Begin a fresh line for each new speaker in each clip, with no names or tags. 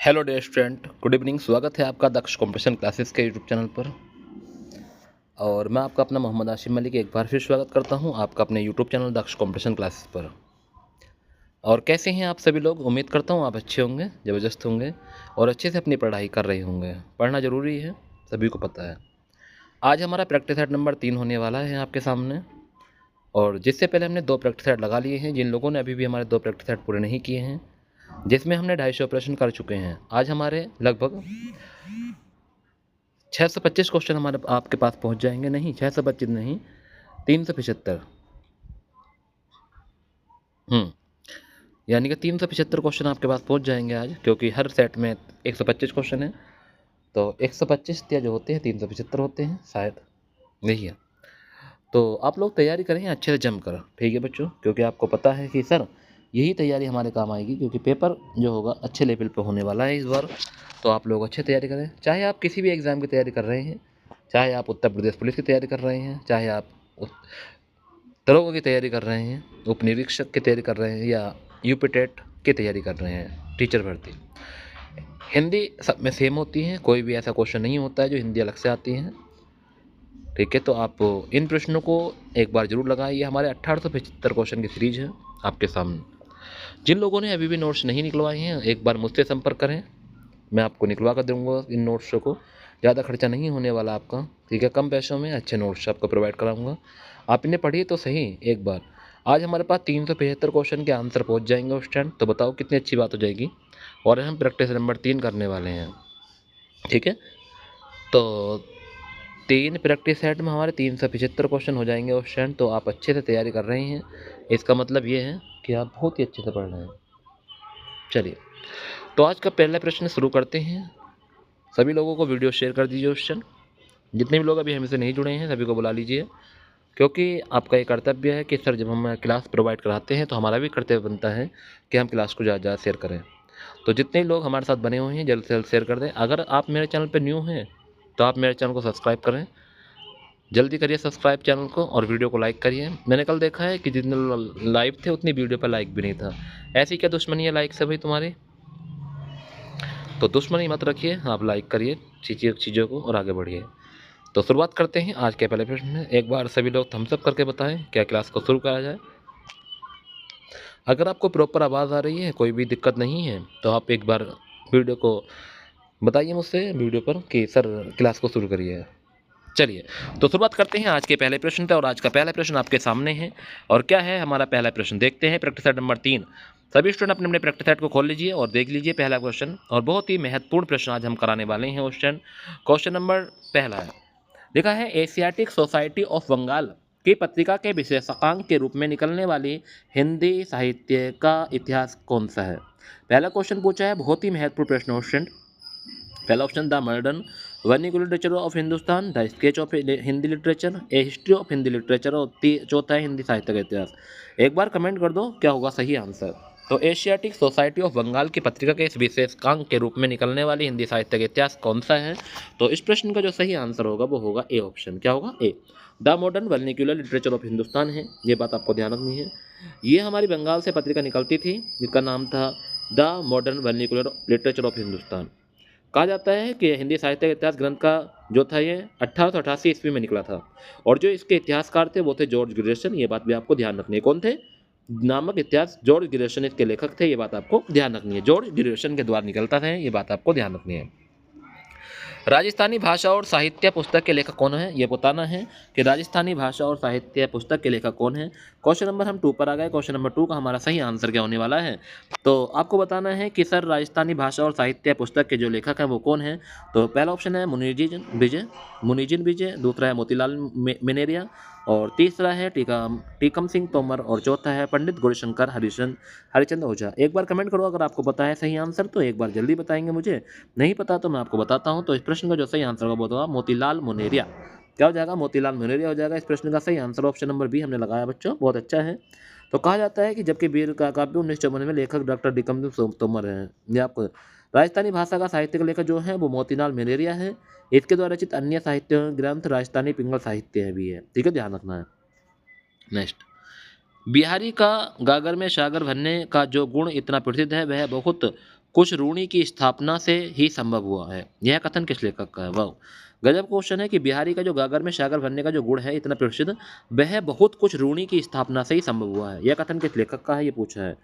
Hello dear student, good evening. स्वागत है आपका दक्ष कॉम्पिटिशन क्लासेस के यूट्यूब चैनल पर। और मैं आपका अपना मोहम्मद आशिम मलिक एक बार फिर स्वागत करता हूं आपका अपने यूट्यूब चैनल दक्ष कॉम्पिटिशन क्लासेस पर। और कैसे हैं आप सभी लोग? उम्मीद करता हूं आप अच्छे होंगे, ज़बरदस्त होंगे और अच्छे से अपनी पढ़ाई कर रहे होंगे। पढ़ना ज़रूरी है, सभी को पता है। आज हमारा प्रैक्टिस सेट नंबर 3 होने वाला है आपके सामने। और जिससे पहले हमने 2 प्रैक्टिस सेट लगा लिए हैं। जिन लोगों ने अभी भी हमारे 2 प्रैक्टिस सेट पूरे नहीं किए हैं, जिसमें हमने 250 ऑपरेशन कर चुके हैं, आज हमारे लगभग 625 क्वेश्चन हमारे आपके पास पहुंच जाएंगे। नहीं, 625 नहीं, 375। यानी कि 375 क्वेश्चन आपके पास पहुंच जाएंगे आज, क्योंकि हर सेट में 125 क्वेश्चन है। तो 125 या जो होते हैं 375 होते हैं शायद, यही है। तो आप लोग तैयारी करें अच्छे से जमकर, ठीक है बच्चों? क्योंकि आपको पता है कि सर यही तैयारी हमारे काम आएगी, क्योंकि पेपर जो होगा अच्छे लेवल पे होने वाला है इस बार। तो आप लोग अच्छे तैयारी करें, चाहे आप किसी भी एग्ज़ाम की तैयारी कर रहे हैं, चाहे आप उत्तर प्रदेश पुलिस की तैयारी कर रहे हैं, चाहे आप दरोगा की तैयारी कर रहे हैं, उप निरीक्षक की तैयारी कर रहे हैं, या यूपी टेट की तैयारी कर रहे हैं, टीचर भर्ती। हिंदी सब में सेम होती है, कोई भी ऐसा क्वेश्चन नहीं होता है जो हिंदी अलग से आती है, ठीक है? तो आप इन प्रश्नों को एक बार जरूर लगाएं। ये हमारे 1875 क्वेश्चन की सीरीज है आपके सामने। जिन लोगों ने अभी भी नोट्स नहीं निकलवाए हैं, एक बार मुझसे संपर्क करें, मैं आपको निकलवा कर दूंगा इन नोट्स को। ज़्यादा खर्चा नहीं होने वाला आपका, ठीक है? कम पैसों में अच्छे नोट्स आपको प्रोवाइड कराऊंगा। आप इन्हें पढ़िए तो सही एक बार। आज हमारे पास 375 क्वेश्चन के आंसर पहुंच जाएंगे उस टाइम, तो बताओ कितनी अच्छी बात हो जाएगी। और हम प्रैक्टिस नंबर 3 करने वाले हैं, ठीक है? तो 3 प्रैक्टिस सेट में हमारे 375 क्वेश्चन हो जाएंगे उस टाइम। तो आप अच्छे से तैयारी कर रहे हैं, इसका मतलब ये है कि आप बहुत ही अच्छे से पढ़ रहे हैं। चलिए, तो आज का पहला प्रश्न शुरू करते हैं। सभी लोगों को वीडियो शेयर कर दीजिए उस टाइम। जितने भी लोग अभी हमसे नहीं जुड़े हैं, सभी को बुला लीजिए, क्योंकि आपका ये कर्तव्य है कि सर जब हम क्लास प्रोवाइड कराते हैं तो हमारा भी कर्तव्य बनता है कि हम क्लास को ज़्यादा ज़्यादा शेयर करें। तो जितने लोग हमारे साथ बने हुए हैं, जल्द से जल्द शेयर कर दें। अगर आप मेरे चैनल पर न्यू हैं तो आप मेरे चैनल को सब्सक्राइब करें, जल्दी करिए सब्सक्राइब चैनल को, और वीडियो को लाइक करिए। मैंने कल देखा है कि जितने लाइव थे उतनी वीडियो पर लाइक भी नहीं था। ऐसी क्या दुश्मनी है लाइक से भाई तुम्हारी? तो दुश्मनी मत रखिए, आप लाइक करिए चीज़ों को और आगे बढ़िए। तो शुरुआत करते हैं आज के पहले प्रश्न में। एक बार सभी लोग थम्स अप करके बताएं क्या क्लास को शुरू करा जाए। अगर आपको प्रॉपर आवाज़ आ रही है, कोई भी दिक्कत नहीं है, तो आप एक बार वीडियो को बताइए मुझसे वीडियो पर कि सर क्लास को शुरू करिए। चलिए, तो शुरुआत करते हैं आज के पहले प्रश्न पे। और आज का पहला प्रश्न आपके सामने है। और क्या है हमारा पहला प्रश्न? देखते हैं प्रैक्टिस सेट नंबर 3। सभी स्टूडेंट अपने अपने प्रैक्टिस सेट को खोल लीजिए और देख लीजिए पहला क्वेश्चन। और बहुत ही महत्वपूर्ण प्रश्न आज हम कराने वाले हैं उस टाइम। क्वेश्चन नंबर पहला है, लिखा है एशियाटिक सोसाइटी ऑफ बंगाल की पत्रिका के विशेषांक के रूप में निकलने वाली हिंदी साहित्य का इतिहास कौन सा है? पहला क्वेश्चन पूछा है, बहुत ही महत्वपूर्ण प्रश्न क्वेश्चन। पहला option the modern vernacular literature of Hindustan, the sketch of Hindi literature, A history of Hindi literature, और चौथा है हिंदी साहित्य का इतिहास। एक बार कमेंट कर दो क्या होगा सही आंसर। तो एशियाटिक सोसाइटी ऑफ बंगाल की पत्रिका के इस विशेषांक के रूप में निकलने वाली हिंदी साहित्य का इतिहास कौन सा है? तो इस प्रश्न का जो सही आंसर होगा वो होगा ए ऑप्शन। क्या होगा? A, the modern vernacular literature of Hindustan है। ये बात आपको ध्यान रखनी है। ये हमारी बंगाल से पत्रिका निकलती थी जिसका नाम था the modern vernacular literature of Hindustan. कहा जाता है कि हिंदी साहित्य का इतिहास ग्रंथ का जो था ये 1888 ईस्वी में निकला था। और जो इसके इतिहासकार थे वो थे जॉर्ज ग्रेशन। ये बात भी आपको ध्यान रखनी है। कौन थे? नामक इतिहास जॉर्ज ग्रेशन इसके लेखक थे। ये बात आपको ध्यान रखनी है। जॉर्ज ग्रेशन के द्वारा निकलता था, ये बात आपको ध्यान रखनी है। राजस्थानी भाषा और साहित्य पुस्तक के लेखक कौन है? ये बताना है कि राजस्थानी भाषा और साहित्य पुस्तक के लेखक कौन है। क्वेश्चन नंबर हम 2 पर आ गए। क्वेश्चन नंबर 2 का हमारा सही आंसर क्या होने वाला है? तो आपको बताना है कि सर राजस्थानी भाषा और साहित्य पुस्तक के जो लेखक हैं वो कौन है। तो पहला ऑप्शन है मुनीजिन विजय, दूसरा है मोतीलाल मिनेरिया, और तीसरा है टीकम सिंह तोमर, और चौथा है पंडित गौरीशंकर हरिचंद्र ओझा। एक बार कमेंट करो अगर आपको पता है सही आंसर, तो एक बार जल्दी बताएंगे मुझे। नहीं पता तो मैं आपको बताता हूं। तो इस प्रश्न का जो सही आंसर होगा वो होगा मोतीलाल मुनेरिया। क्या हो जाएगा? मोतीलाल मुनेरिया हो जाएगा इस प्रश्न का सही आंसर। ऑप्शन नंबर बी हमने लगाया बच्चों, बहुत अच्छा है। तो कहा जाता है कि जबकि वीर का काव्य 1954 में लेखक डॉक्टर टीकम सिंह तोमर हैं। ये आपको राजस्थानी भाषा का साहित्य का लेखक जो है वो मोतीलाल मुनेरिया है। इसके द्वारा रचित अन्य साहित्य ग्रंथ राजस्थानी पिंगल साहित्य भी है, ठीक है? ध्यान रखना है। नेक्स्ट, बिहारी का गागर में सागर भरने का जो गुण इतना प्रसिद्ध है वह बहुत कुछ रूढ़ि की स्थापना से ही संभव हुआ है। यह कथन किस लेखक का है? वाह, गजब क्वेश्चन है कि बिहारी का जो गागर में सागर भरने का जो गुण है इतना प्रसिद्ध, वह बहुत कुछ रूढ़ि की स्थापना से ही संभव हुआ है। यह कथन किस लेखक का है, ये पूछा है।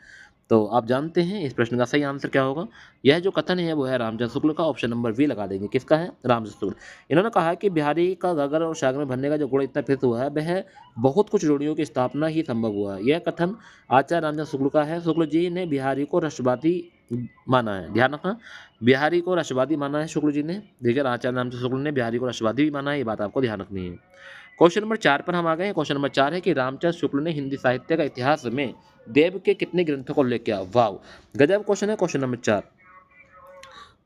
तो आप जानते हैं इस प्रश्न का सही आंसर क्या होगा। यह जो कथन है वो है रामचंद्र शुक्ल का। ऑप्शन नंबर बी लगा देंगे। किसका है? रामचंद्र शुक्ल। इन्होंने कहा कि बिहारी का गागर और सागर में भरने का जो गुण इतना प्रसिद्ध हुआ है, वह बहुत कुछ रूढ़ियों की स्थापना ही संभव हुआ है। यह कथन आचार्य रामचंद्र शुक्ल का है। शुक्ल जी ने बिहारी को राष्ट्रवादी माना है, ध्यान रखना, बिहारी को राष्ट्रवादी माना है शुक्ल जी ने। देखिए, आचार्य रामचंद्र शुक्ल ने बिहारी को राष्ट्रवादी भी माना है, ये बात आपको ध्यान रखनी है। क्वेश्चन नंबर 4 पर हम आ गए हैं। क्वेश्चन नंबर 4 है कि रामचंद्र शुक्ल ने हिंदी साहित्य का इतिहास में देव के कितने ग्रंथों को उल्लेख किया? वाव, गजब क्वेश्चन है। क्वेश्चन नंबर 4,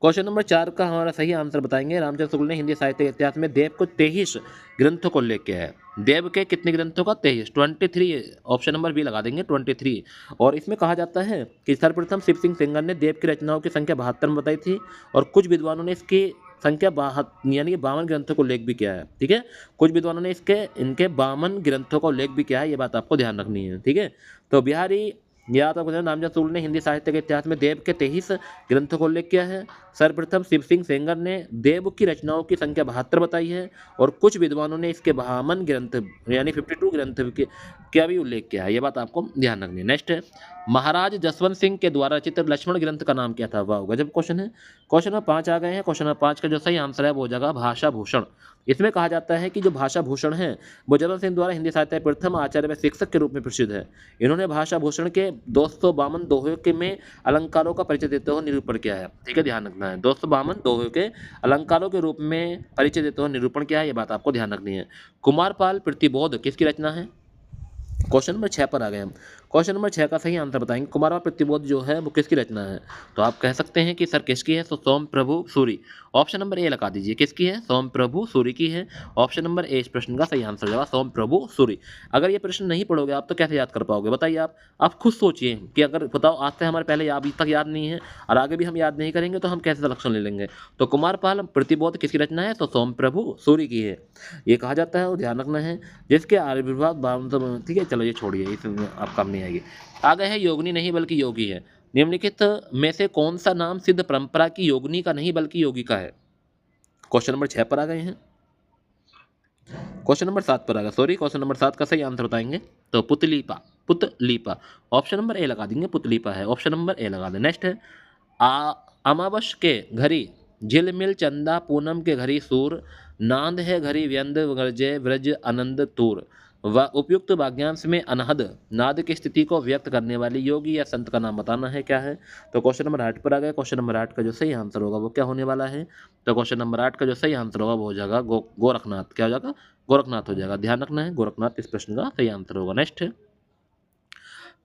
क्वेश्चन नंबर 4 का हमारा सही आंसर बताएंगे। रामचंद्र शुक्ल ने हिंदी साहित्य के इतिहास में देव को 23 ग्रंथों को उल्लेख किया है। देव के कितने ग्रंथों का? 23। ऑप्शन नंबर बी लगा देंगे, 23। और इसमें कहा जाता है कि सर्वप्रथम शिव सिंह सेंगर ने देव की रचनाओं की संख्या 72 में बताई थी, और कुछ विद्वानों ने इसकी संख्या 52 ग्रंथों को उल्लेख भी किया है। ठीक है, कुछ विद्वानों ने इनके 52 ग्रंथों का उल्लेख भी किया है, ये बात आपको ध्यान रखनी है। ठीक है, तो बिहारी या तो रामचंद्र शुक्ल ने हिंदी साहित्य के इतिहास में देव के 23 ग्रंथों को उल्लेख किया है। सर्वप्रथम शिव सिंह सेंगर ने देव की रचनाओं की संख्या 72 बताई है, और कुछ विद्वानों ने इसके 52 ग्रंथ यानी 52 ग्रंथ का भी उल्लेख किया है, ये बात आपको ध्यान रखनी है। नेक्स्ट है, महाराज जसवंत सिंह के द्वारा रचित लक्ष्मण ग्रंथ का नाम क्या था? वाह, गजब क्वेश्चन है। क्वेश्चन नंबर 5 आ गए हैं। क्वेश्चन नंबर 5 का जो सही आंसर है वो हो जाएगा भाषा भूषण। इसमें कहा जाता है कि जो भाषा भूषण है वो जसवंत सिंह द्वारा हिंदी साहित्य प्रथम आचार्य व शिक्षक के रूप में प्रसिद्ध है। इन्होंने भाषा भूषण के 252 दोहों के में अलंकारों का परिचय देते हुए निरूपण किया है। ठीक है, ध्यान रखना है, 252 दोहों के अलंकारों के रूप में परिचय देते हुए निरूपण किया है, ये बात आपको ध्यान रखनी है। कुमारपाल प्रतिबोध किसकी रचना है? क्वेश्चन नंबर 6 पर आ गए हम। क्वेश्चन नंबर 6 का सही आंसर बताएंगे। कुमारपाल प्रतिबोध जो है वो किसकी रचना है? तो आप कह सकते हैं कि सर किसकी है, तो सोम प्रभु सूरी। ऑप्शन नंबर ए लगा दीजिए। किसकी है? सोम प्रभु सूरी की है। ऑप्शन नंबर ए इस प्रश्न का सही आंसर होगा, सोम प्रभु सूरी। अगर ये प्रश्न नहीं पढ़ोगे आप तो कैसे याद कर पाओगे, बताइए आप खुद सोचिए कि अगर बताओ आज से हमारे पहले अभी तक याद नहीं है और आगे भी हम याद नहीं करेंगे तो हम कैसे सिलेक्शन ले लेंगे। तो कुमारपाल प्रतिबोध किसकी रचना है? तो सोम प्रभु सूरी की है, ये कहा जाता है, और ध्यान रखना है। जिसके आविर्भाव, ठीक है, चलो ये छोड़िए, इसमें आप काम नहीं आएगी। आगे है योगिनी नहीं बल्कि योगी है। निम्नलिखित में से कौन सा नाम सिद्ध परंपरा की योगिनी का नहीं बल्कि योगी का है? क्वेश्चन नंबर 6 पर आ गए हैं। क्वेश्चन नंबर 7 पर आ गया, सॉरी, क्वेश्चन नंबर 7 का सही आंसर बताएंगे। तो पुतलीपा। ऑप्शन नंबर ए लगा देंगे, पुतलीपा है, ऑप्शन नंबर ए लगा दें। नेक्स्ट है, आ अमावस के घड़ी झिलमिल चंदा पूनम के घड़ी सूर, नांद है घड़ी व्यंद गरजे व्रज आनंद तूर। व उपयुक्त वाक्यांश में अनहद नाद की स्थिति को व्यक्त करने वाली योगी या संत का नाम बताना है, क्या है? तो क्वेश्चन नंबर 8 पर आ गया। क्वेश्चन नंबर 8 का जो सही आंसर होगा वो क्या होने वाला है? तो क्वेश्चन नंबर 8 का जो सही आंसर होगा वो हो जाएगा गोरखनाथ। क्या हो जाएगा? गोरखनाथ हो जाएगा, ध्यान रखना है, गोरखनाथ इस प्रश्न का सही आंसर होगा। नेक्स्ट है,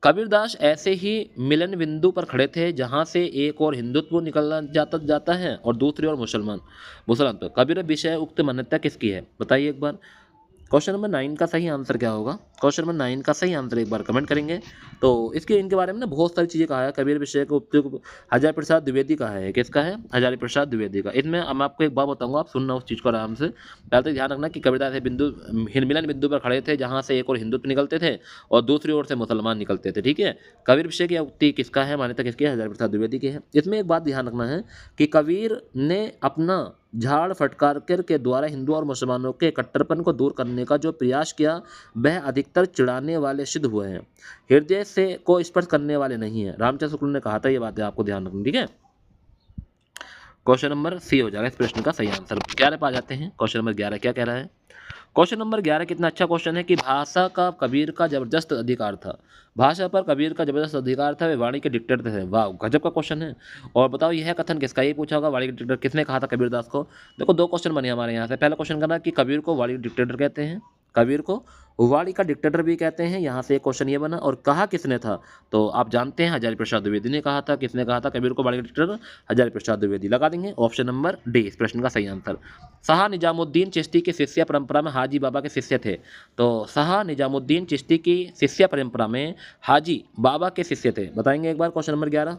कबीरदास ऐसे ही मिलन बिंदु पर खड़े थे जहां से एक और हिंदुत्व निकलना जाता है और दूसरी ओर मुसलमान। तो कबीर विषय उक्त मान्यता किसकी है, बताइए एक बार। क्वेश्चन नंबर 9 का सही आंसर क्या होगा? क्वेश्चन नंबर 9 का सही आंसर एक बार कमेंट करेंगे। तो इनके बारे में ना बहुत सारी चीज़ें कहा है। कबीर विषय को उपयुक्त हजारी प्रसाद द्विवेदी का है। किसका है? हजारी प्रसाद द्विवेदी का। इसमें मैं आपको एक बात बताऊंगा, आप सुनना उस चीज़ को आराम से। पहले तो ध्यान रखना कि कबीरदास मिलन बिंदु पर खड़े थे जहाँ से एक और हिंदुत्व निकलते थे और दूसरी ओर से मुसलमान निकलते थे। ठीक है, कबीर विषय की उक्ति किसका है, मान्यता किसकी है? हजारी प्रसाद द्विवेदी की है। इसमें एक बात ध्यान रखना है कि कबीर ने अपना झाड़ फटकार के द्वारा हिंदू और मुसलमानों के कट्टरपन को दूर करने का जो प्रयास किया वह अधिकतर चिढ़ाने वाले सिद्ध हुए हैं, हृदय से को स्पर्श करने वाले नहीं है। रामचंद्र शुक्ल ने कहा था, ये बात है आपको ध्यान रखनी। ठीक है, क्वेश्चन नंबर सी हो जाएगा इस प्रश्न का सही आंसर। 11 पे आ जाते हैं। क्वेश्चन नंबर 11 क्या कह रहा है? क्वेश्चन नंबर 11 कितना अच्छा क्वेश्चन है कि भाषा का कबीर का जबरदस्त अधिकार था। भाषा पर कबीर का जबरदस्त अधिकार था, वे वाणी के डिक्टेटर थे। वाह, गजब का क्वेश्चन है। और बताओ यह कथन किसका? ये पूछा होगा, वाणी के डिक्टेटर किसने कहा था कबीरदास को? देखो, दो क्वेश्चन बने हमारे यहाँ से। पहला क्वेश्चन करना कि कबीर को वाणी डिक्टेटर कहते हैं, कबीर को वाणी का डिक्टेटर भी कहते हैं, यहाँ से एक क्वेश्चन ये बना। और कहा किसने था? तो आप जानते हैं हजारी प्रसाद द्विवेदी ने कहा था। किसने कहा था कबीर को वाणी का डिक्टेटर? हजारी प्रसाद द्विवेदी। लगा देंगे ऑप्शन नंबर डी इस प्रश्न का सही आंसर। शाह निजामुद्दीन चिश्ती के शिष्य परंपरा में हाजी बाबा के शिष्य थे। तो शाह निजामुद्दीन चिश्ती की शिष्य परंपरा में हाजी बाबा के शिष्य थे, बताएंगे एक बार। क्वेश्चन नंबर 11,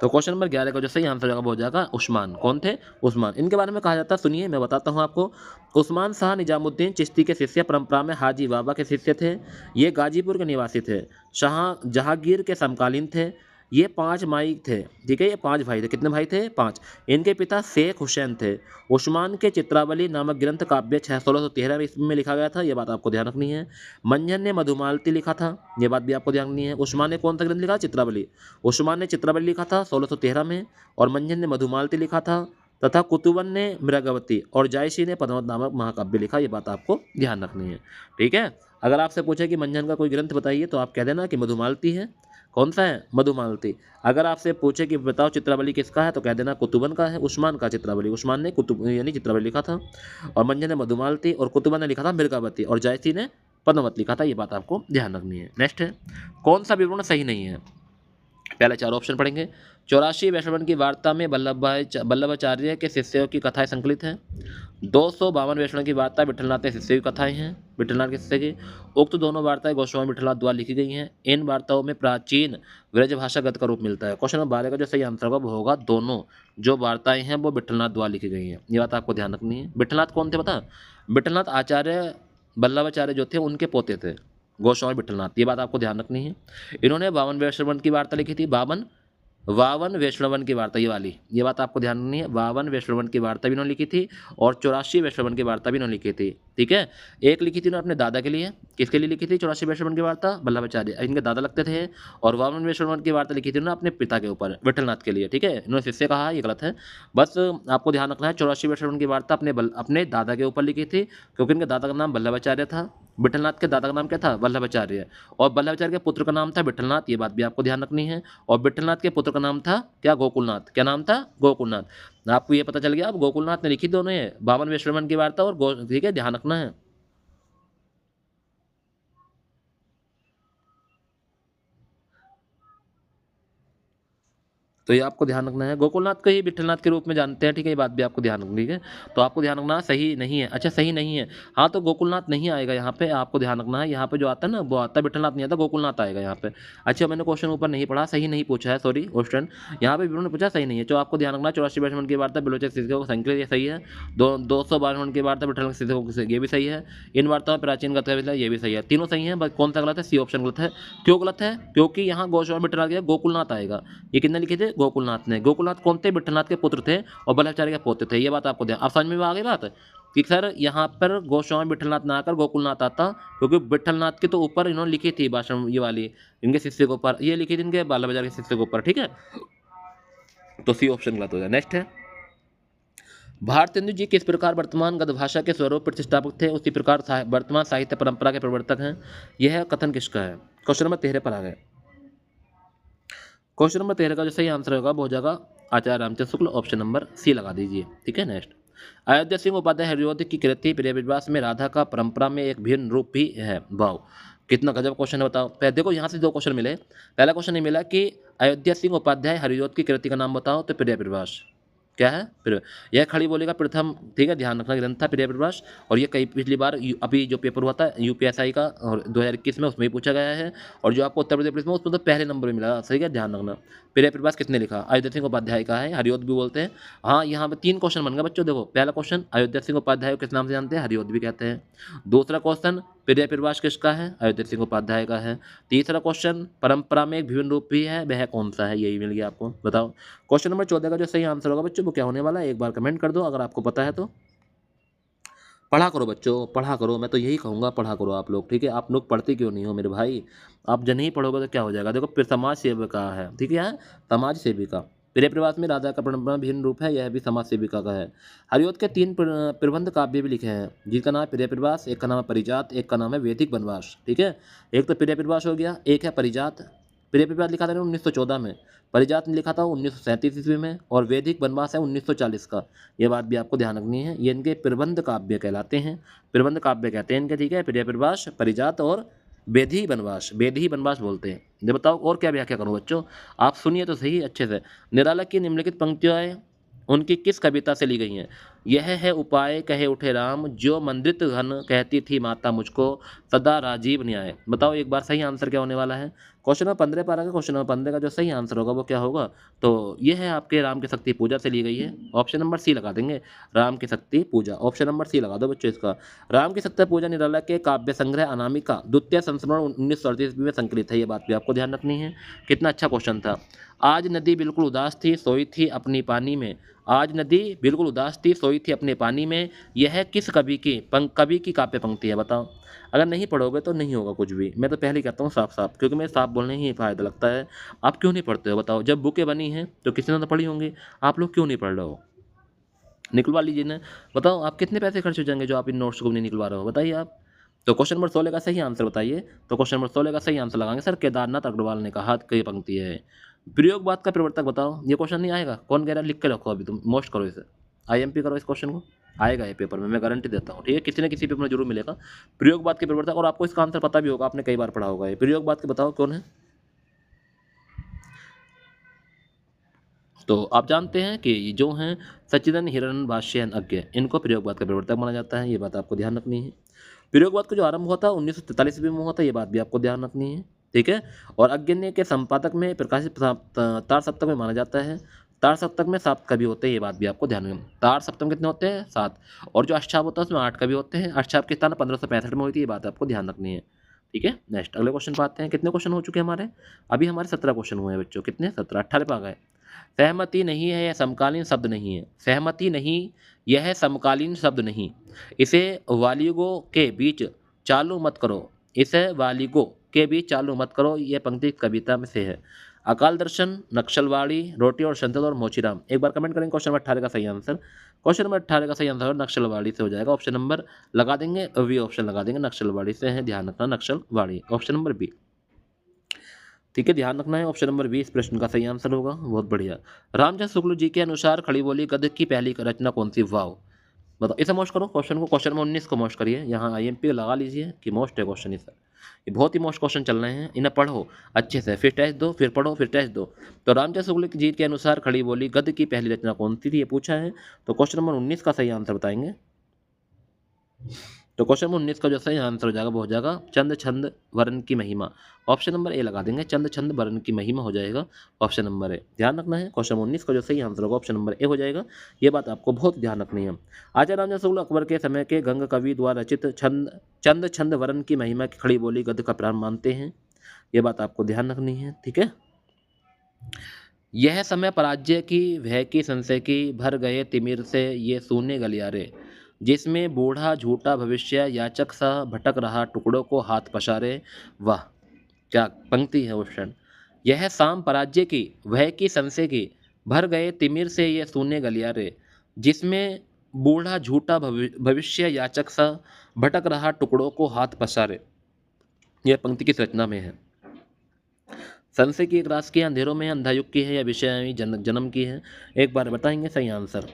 तो क्वेश्चन नंबर 11 का जो सही आंसर जवाब हो जाएगा उस्मान। कौन थे? उस्मान। इनके बारे में कहा जाता है, सुनिए मैं बताता हूँ आपको। उस्मान शाह निजामुद्दीन चिश्ती के शिष्य, परंपरा में हाजी बाबा के शिष्य थे। ये गाजीपुर के निवासी थे। शाह जहांगीर के समकालीन थे। ये 5 भाई थे, ठीक है, ये 5 भाई थे। कितने भाई थे? 5। इनके पिता शेख हुसैन थे। उस्मान के चित्रावली नामक ग्रंथ काव्य 1613 ईस्वी में लिखा गया था, ये बात आपको ध्यान रखनी है। मंझन ने मधुमालती लिखा था, ये बात भी आपको ध्यान रखनी है। उस्मान ने कौन सा ग्रंथ लिखा? चित्रावली। उस्मान ने चित्रावली लिखा था 1613 में, और मंझन ने मधुमालती लिखा था, तथा कुतुबन ने मृगवती और जायसी ने पद्मावत नामक महाकाव्य लिखा, ये बात आपको ध्यान रखनी है, ठीक है। अगर आपसे पूछे कि मंझन का कोई ग्रंथ बताइए तो आप कह देना कि मधुमालती है। कौन सा है? मधुमालती। अगर आपसे पूछे कि बताओ चित्रावली किसका है तो कह देना कुतुबन का है, उस्मान का चित्रावली। उस्मान ने कुतुब यानी चित्रावली लिखा था, और मंझन ने मधुमालती, और कुतुबन ने लिखा था मृगावती, और जायसी ने पद्मावत लिखा था, ये बात आपको ध्यान रखनी है। नेक्स्ट है, कौन सा विवरण सही नहीं है? पहले 4 ऑप्शन पढ़ेंगे। 84 वैष्णवन की वार्ता में वल्लभाचार्य के शिष्यों की कथाएं संकलित हैं। 252 वैष्णव की वार्ता विठलनाथ के शिष्य की कथाएं हैं, विठलनाथ के शिष्य की। उक्त दोनों वार्ताएं गोस्वामी विठलनाथ द्वारा लिखी गई हैं। इन वार्ताओं में प्राचीन ब्रजभाषा गद्य का रूप मिलता है। क्वेश्चन नंबर 12 का जो सही आंसर होगा वो होगा दोनों जो वार्ताएं हैं वो विठलनाथ द्वारा लिखी गई हैं, ये बात आपको ध्यान रखनी है। विठलनाथ कौन थे पता? विठलनाथ आचार्य वल्लभाचार्य जो थे उनके पोते थे, गोस्वामी विठलनाथ, ये बात आपको ध्यान रखनी है। इन्होंने 52 वैष्णवन की वार्ता लिखी थी, 52 वैष्णवन की वार्ता, ये वाली, ये बात आपको ध्यान रखनी है। 52 वैष्णवन की वार्ता भी इन्होंने लिखी थी, और 84 वैष्णवन की वार्ता भी इन्होंने लिखी थी, ठीक है। एक लिखी थी इन्होंने अपने दादा के लिए। किसके लिए लिखी थी 84 वैष्णवन की वार्ता? वल्लभाचार्य, इनके दादा लगते थे। और 52 वैष्णवन की वार्ता लिखी थी उन्होंने अपने पिता के ऊपर, विठलनाथ के लिए, ठीक है। इन्होंने शिष्य कहा, ये गलत है। बस आपको ध्यान रखना है, 84 वैष्णवन की वार्ता अपने दादा के ऊपर लिखी थी, क्योंकि इनके दादा का नाम वल्लभाचार्य था। विठलनाथ के दादा का नाम क्या था? वल्लभाचार्य। और वल्लभाचार्य के पुत्र का नाम था विठलनाथ, ये बात भी आपको ध्यान रखनी है। और विठलनाथ के पुत्र का नाम था क्या? गोकुलनाथ। क्या नाम था? गोकुलनाथ। आपको ये पता चल गया, अब गोकुलनाथ ने लिखी दोनों ये 52 वैष्णवन की वार्ता, और ठीक है, ध्यान रखना है। तो ये आपको ध्यान रखना है, गोकुलनाथ को ही विठलनाथ के रूप में जानते हैं, ठीक है, ये बात भी आपको ध्यान रखनी है। तो आपको ध्यान रखना सही नहीं है। अच्छा, सही नहीं है, हाँ, तो गोकुलनाथ नहीं आएगा यहाँ पे, आपको ध्यान रखना है। यहाँ पे जो आता है ना वो आता है विठलनाथ, नहीं आता, गोकुलनाथ आएगा यहाँ पे। अच्छा, मैंने क्वेश्चन ऊपर नहीं पढ़ा, सही नहीं पूछा है, सॉरी क्वेश्चन यहाँ पे विवरण पूछा, सही नहीं है। तो आपको ध्यान रखना, 84 वैष्णवन की वार्ता बिलोचक शिष्यों को संकलित, ये सही है। 252 की वार्ता विठल शिष्यों को, ये भी सही है। इन वार्ताओं में प्राचीन कथा, ये भी सही है। तीनों सही है, बस कौन सा गलत है? सी ऑप्शन गलत है। क्यों गलत है? क्योंकि यहाँ गोस्वामी विठलनाथ के गोकुलनाथ आएगा। ये कितने लिखे थे? गोकुलनाथ ने। गोकुलनाथ कौन थे? विठलनाथ के पुत्र थे, और वल्लभाचार्य के पोते थे, ये बात आपको ध्यान। अब समझ में आ गई बात कि सर यहाँ पर गोस्वामी विठलनाथ ना आकर गोकुलनाथ आता, क्योंकि विठलनाथ के तो ऊपर इन्होंने लिखी थी भाषण, ये वाली इनके शिष्य के ऊपर, ये लिखी थी इनके वल्लभाचार्य के शिष्य के ऊपर, ठीक है। तो सी ऑप्शन गलत हो जाए। नेक्स्ट है, भारतेंदु जी किस प्रकार वर्तमान गद्य भाषा के स्वरूप प्रतिष्ठापक थे, उसी प्रकार वर्तमान साहित्य परंपरा के प्रवर्तक हैं। यह कथन किसका है? क्वेश्चन नंबर 13 पर आ गए। क्वेश्चन नंबर 13 का जो सही आंसर होगा वो हो जाएगा आचार्य रामचंद्र शुक्ल, ऑप्शन नंबर सी लगा दीजिए, ठीक है। नेक्स्ट, अयोध्या सिंह उपाध्याय हरिऔध की कृति प्रिय विश्वास में राधा का परंपरा में एक भिन्न रूप भी है। वाव, कितना गजब क्वेश्चन है, बताओ। पहले देखो यहाँ से 2 क्वेश्चन मिले। पहला क्वेश्चन ये मिला कि अयोध्या सिंह उपाध्याय हरिऔध की कृति का नाम बताओ, तो प्रिय प्रवास क्या है? फिर यह खड़ी बोली का प्रथम, ठीक है, ध्यान रखना, ग्रंथ था प्रिय प्रवास। और ये कई पिछली बार अभी जो पेपर हुआ था यूपीएसआई का और 2021 में, उसमें भी पूछा गया है। और जो आपको उत्तर प्रदेश पुलिस में उसमें तो पहले नंबर में मिला, सही है, ध्यान रखना। प्रिय प्रवास किसने लिखा? अयोध्या सिंह उपाध्याय का है, हरिऔध भी बोलते हैं। हाँ, यहाँ पे 3 क्वेश्चन बन गए बच्चों। देखो, पहला क्वेश्चन अयोध्या सिंह उपाध्याय को किस नाम से जानते हैं? हरिऔध भी कहते हैं। दूसरा क्वेश्चन प्रिय प्रवास किसका है? अयोध्या सिंह उपाध्याय का है। तीसरा क्वेश्चन परंपरा में एक विभिन्न रूप भी है, वह कौन सा है? यही मिल गया आपको, बताओ। क्वेश्चन नंबर 14 का जो सही आंसर होगा बच्चों वो क्या होने वाला है, एक बार कमेंट कर दो अगर आपको पता है तो। पढ़ा करो बच्चों, पढ़ा करो, मैं तो यही कहूँगा, पढ़ा करो आप लोग, ठीक है। आप लोग पढ़ते क्यों नहीं हो मेरे भाई? आप जब नहीं पढ़ोगे तो क्या हो जाएगा? देखो, फिर समाज सेविका है, ठीक है, समाज सेविका। प्रिय प्रवास में राधा का परंपरा भिन्न रूप है, यह भी समाज सेविका का है। हरिऔध के 3 प्रबंध काव्य भी लिखे हैं, जिसका नाम है प्रिय प्रवास, एक का नाम है परिजात, एक का नाम है वैदिक वनवास, ठीक है। एक तो प्रिय प्रवास हो गया, एक है परिजात। प्रिय प्रवास लिखा था 1914 में, परिजात ने लिखा था 1937 ईस्वी में, और वैदिक वनवास है 1940 का। ये बात भी आपको ध्यान रखनी है, ये इनके प्रबंध काव्य कहलाते हैं, प्रबंध काव्य कहते हैं इनके, ठीक है। प्रिय प्रवास, परिजात और वेदी वनवास, वेदी वनवास बोलते हैं। ये बताओ और क्या व्याख्या करूं बच्चों, आप सुनिए तो सही अच्छे से। निराला की निम्नलिखित पंक्तियाँ उनकी किस कविता से ली गई हैं? यह है उपाय कहे उठे राम, जो मंद्रित घन कहती थी माता मुझको, सदा राजीव न्याय। बताओ एक बार सही आंसर क्या होने वाला है? क्वेश्चन नंबर 15 पर आ गया। क्वेश्चन नंबर 15 का जो सही आंसर होगा वो क्या होगा? तो ये है आपके राम की शक्ति पूजा से ली गई है। ऑप्शन नंबर सी लगा देंगे, राम की शक्ति पूजा। ऑप्शन नंबर सी लगा दो बच्चों इसका। राम की शक्ति पूजा निराला के काव्य संग्रह अनामिका द्वितीय संस्करण 1938 ईस्वी में संकलित है। ये बात भी आपको ध्यान रखनी है। कितना अच्छा क्वेश्चन था। आज नदी बिल्कुल उदास थी, सोई थी अपनी पानी में। आज नदी बिल्कुल उदास थी, सोई थी अपने पानी में। यह किस कवि की काव्य पंक्ति है? बताओ। अगर नहीं पढ़ोगे तो नहीं होगा कुछ भी। मैं तो पहले ही कहता हूँ साफ साफ, क्योंकि मैं साफ बोलने ही फ़ायदा लगता है। आप क्यों नहीं पढ़ते हो बताओ? जब बुकें बनी हैं तो किसी ने तो पढ़ी होंगी, आप लोग क्यों नहीं पढ़ रहे हो? निकलवा लीजिए ना। बताओ आप कितने पैसे खर्च हो जाएंगे जो आप इन नोट्स को नहीं निकलवा रहे हो? बताइए आप। तो क्वेश्चन नंबर 16 का सही आंसर बताइए। तो क्वेश्चन नंबर 16 का सही आंसर लगाएंगे सर केदारनाथ अग्रवाल ने कहा कि पंक्ति है। प्रयोगवाद का प्रवर्तक बताओ। ये क्वेश्चन नहीं आएगा? कौन कह रहा है? लिख के रखो अभी, तुम मोस्ट करो इसे, आईएमपी करो इस क्वेश्चन को। आएगा ये पेपर में, मैं गारंटी देता हूँ। ठीक है, किसी न किसी पेपर में जरूर मिलेगा। प्रयोगवाद के प्रवर्तक, और आपको इसका आंसर पता भी होगा, आपने कई बार पढ़ा होगा। ये प्रयोगवाद के बताओ कौन है? तो आप जानते हैं कि जो हैं सच्चिदानंद हिरण्य भाष्यन अज्ञ, इनको प्रयोगवाद का प्रवर्तक माना जाता है। ये बात आपको ध्यान रखनी है। प्रयोगवाद का जो आरंभ हुआ था 1943 ईस्वी में हुआ था। ये बात भी आपको ध्यान रखनी है। ठीक है। और अज्ञन्य के संपादक में प्रकाशित तार सप्तक में माना जाता है। तार सप्तक में 7 कवि होते हैं। ये बात भी आपको ध्यान रखनी है। तार सप्तक में कितने होते हैं? 7। और जो अष्टाव होता है उसमें 8 कवि होते हैं। अष्टाव की स्थापना 1565 में हुई थी। ये बात आपको ध्यान रखनी है। ठीक है। नेक्स्ट अगले क्वेश्चन पर आते हैं। कितने क्वेश्चन हो चुके हैं हमारे? अभी हमारे 17 क्वेश्चन हुए हैं बच्चों। कितने? 17। 18 पे आ गए। सहमति नहीं है, यह समकालीन शब्द नहीं है। सहमति नहीं, यह समकालीन शब्द नहीं। इसे वालिगो के बीच चालू मत करो। इसे वालिगो के बीच चालू मत करो। यह पंक्ति कविता में से है। अकाल दर्शन, नक्सलवाड़ी, रोटी और संतत और मोचीराम। एक बार कमेंट करेंगे क्वेश्चन नंबर 18 का सही आंसर। क्वेश्चन नंबर 18 का सही आंसर नक्सलवाड़ी से हो जाएगा। ऑप्शन नंबर लगा देंगे, वी ऑप्शन लगा देंगे। नक्सलवाड़ी से है, ध्यान रखना, नक्सलवाड़ी। Option number B. ठीक है, ध्यान रखना है। ऑप्शन नंबर 20 प्रश्न का सही आंसर होगा। बहुत बढ़िया। रामचंद्र शुक्ल जी के अनुसार खड़ी बोली गद्य की पहली रचना कौन सी? वाव। बताओ, इसे मोस्ट करो क्वेश्चन को। क्वेश्चन नंबर 19 को मोस्ट करिए। यहाँ आईएमपी लगा लीजिए कि मोस्ट है क्वेश्चन इसे। ये बहुत ही मोस्ट क्वेश्चन चल रहे हैं, इन्हें पढ़ो अच्छे से, फिर टेस्ट दो, फिर पढ़ो, फिर टेस्ट दो। तो रामचंद्र शुक्ल जी के अनुसार खड़ी बोली गद्य की पहली रचना कौन सी थी? ये पूछा है। तो क्वेश्चन नंबर 19 का सही आंसर बताएंगे। तो क्वेश्चन नंबर 19 का जो सही आंसर हो जाएगा वो हो जाएगा चंद छंद वर्ण की महिमा। ऑप्शन नंबर ए लगा देंगे, चंद छंद वर्ण की महिमा हो जाएगा। ऑप्शन नंबर ए, ध्यान रखना है। क्वेश्चन 19 का जो सही आंसर होगा ऑप्शन नंबर ए हो जाएगा। ये बात आपको बहुत ध्यान रखनी है। आचार्य रामचंद्र शुक्ल अकबर के समय के गंग कवि द्वारा रचित चंद छंद वर्ण की महिमा की खड़ी बोली गद्य का प्रारंभ मानते हैं। ये बात आपको ध्यान रखनी है। ठीक है। यह समय पराजय की, भय की, संशय की, भर गए तिमिर से ये सूने गलियारे, जिसमें बूढ़ा झूठा भविष्य याचक सा भटक रहा टुकड़ों को हाथ पसारे। वाह, क्या पंक्ति है क्वेश्चन। यह शाम पराजय की, भय की, संशय की, भर गए तिमिर से ये सूने गलियारे, जिसमें बूढ़ा झूठा भविष्य याचक सा भटक रहा टुकड़ों को हाथ पसारे। यह पंक्ति किस रचना में है? संशय की एक रास की है, अंधेरों में है, अंधा युग की है, या विषय जन्म की है? एक बार बताएंगे सही आंसर।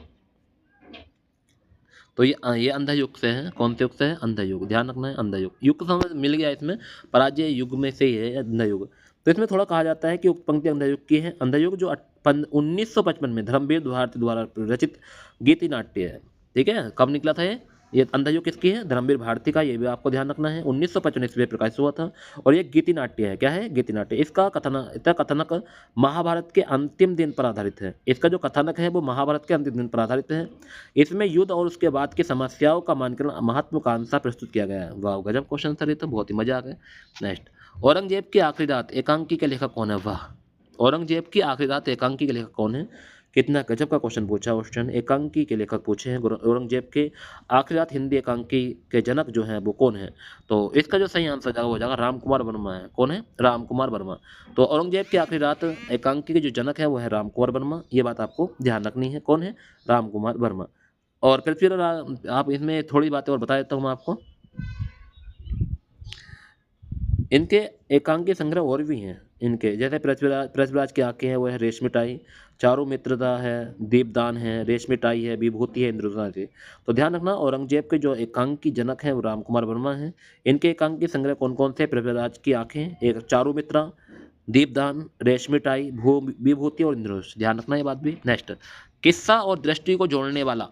तो ये अंधा युग से है। कौन से युग से है? अंधा युग। ध्यान रखना है, अंधा युग। युग समझ मिल गया इसमें, पराजय युग में से ही है अंधा युग। तो इसमें थोड़ा कहा जाता है कि उक्त पंक्ति अंधा युग की है। अंधा युग जो 1955 में धर्मवीर भारती द्वारा रचित गीति नाट्य है। ठीक है, कब निकला था ये अंधा युग किसकी है? धर्मवीर भारती का। ये भी आपको ध्यान रखना है। 1955 ईस्वी में प्रकाशित हुआ था और ये गीति नाट्य है। क्या है? गीति नाट्य। इसका कथनक महाभारत के अंतिम दिन पर आधारित है। इसका जो कथानक है वो महाभारत के अंतिम दिन पर आधारित है। इसमें युद्ध और उसके बाद की समस्याओं का मानकर महत्वाकांक्षा प्रस्तुत किया गया है। वाह, गजब क्वेश्चन सर, ये तो बहुत ही मजा आ गया। नेक्स्ट, औरंगजेब की आखिरी रात एकांकी के लेखक कौन है? वाह, औरंगजेब की आखिरी रात एकांकी के लेखक कौन है? कितना गजब का क्वेश्चन पूछा। क्वेश्चन एकांकी के लेखक पूछे हैं। औरंगजेब के आखिरी रात हिंदी एकांकी के जनक जो हैं वो कौन है? तो इसका जो सही आंसर हो जाएगा राम कुमार वर्मा है। कौन है? राम कुमार वर्मा। तो औरंगजेब की आखिरी रात एकांकी के जो जनक है वो है राम कुमार वर्मा। ये बात आपको ध्यान रखनी है। कौन है? राम कुमार वर्मा। और पृथ्वीराज, आप इसमें थोड़ी बातें और बता देता हूँ मैं आपको। इनके एकांकी संग्रह और भी हैं इनके, जैसे पृथ्वीराज की आंखें हैं वो है रेशमिटाई, चारों मित्रता है, दीपदान है, रेशमिटाई है, विभूति है, इंद्रधनुष है। तो ध्यान रखना, औरंगजेब के जो एकांकी जनक हैं वो राम कुमार वर्मा हैं। इनके एकांकी संग्रह कौन कौन से? पृथ्वीराज की आंखें, एक चारों मित्रा, दीपदान, रेशमिटाई, विभूति और इंद्रधनुष। ध्यान रखना ये बात भी। नेक्स्ट, किस्सा और दृष्टि को जोड़ने वाला,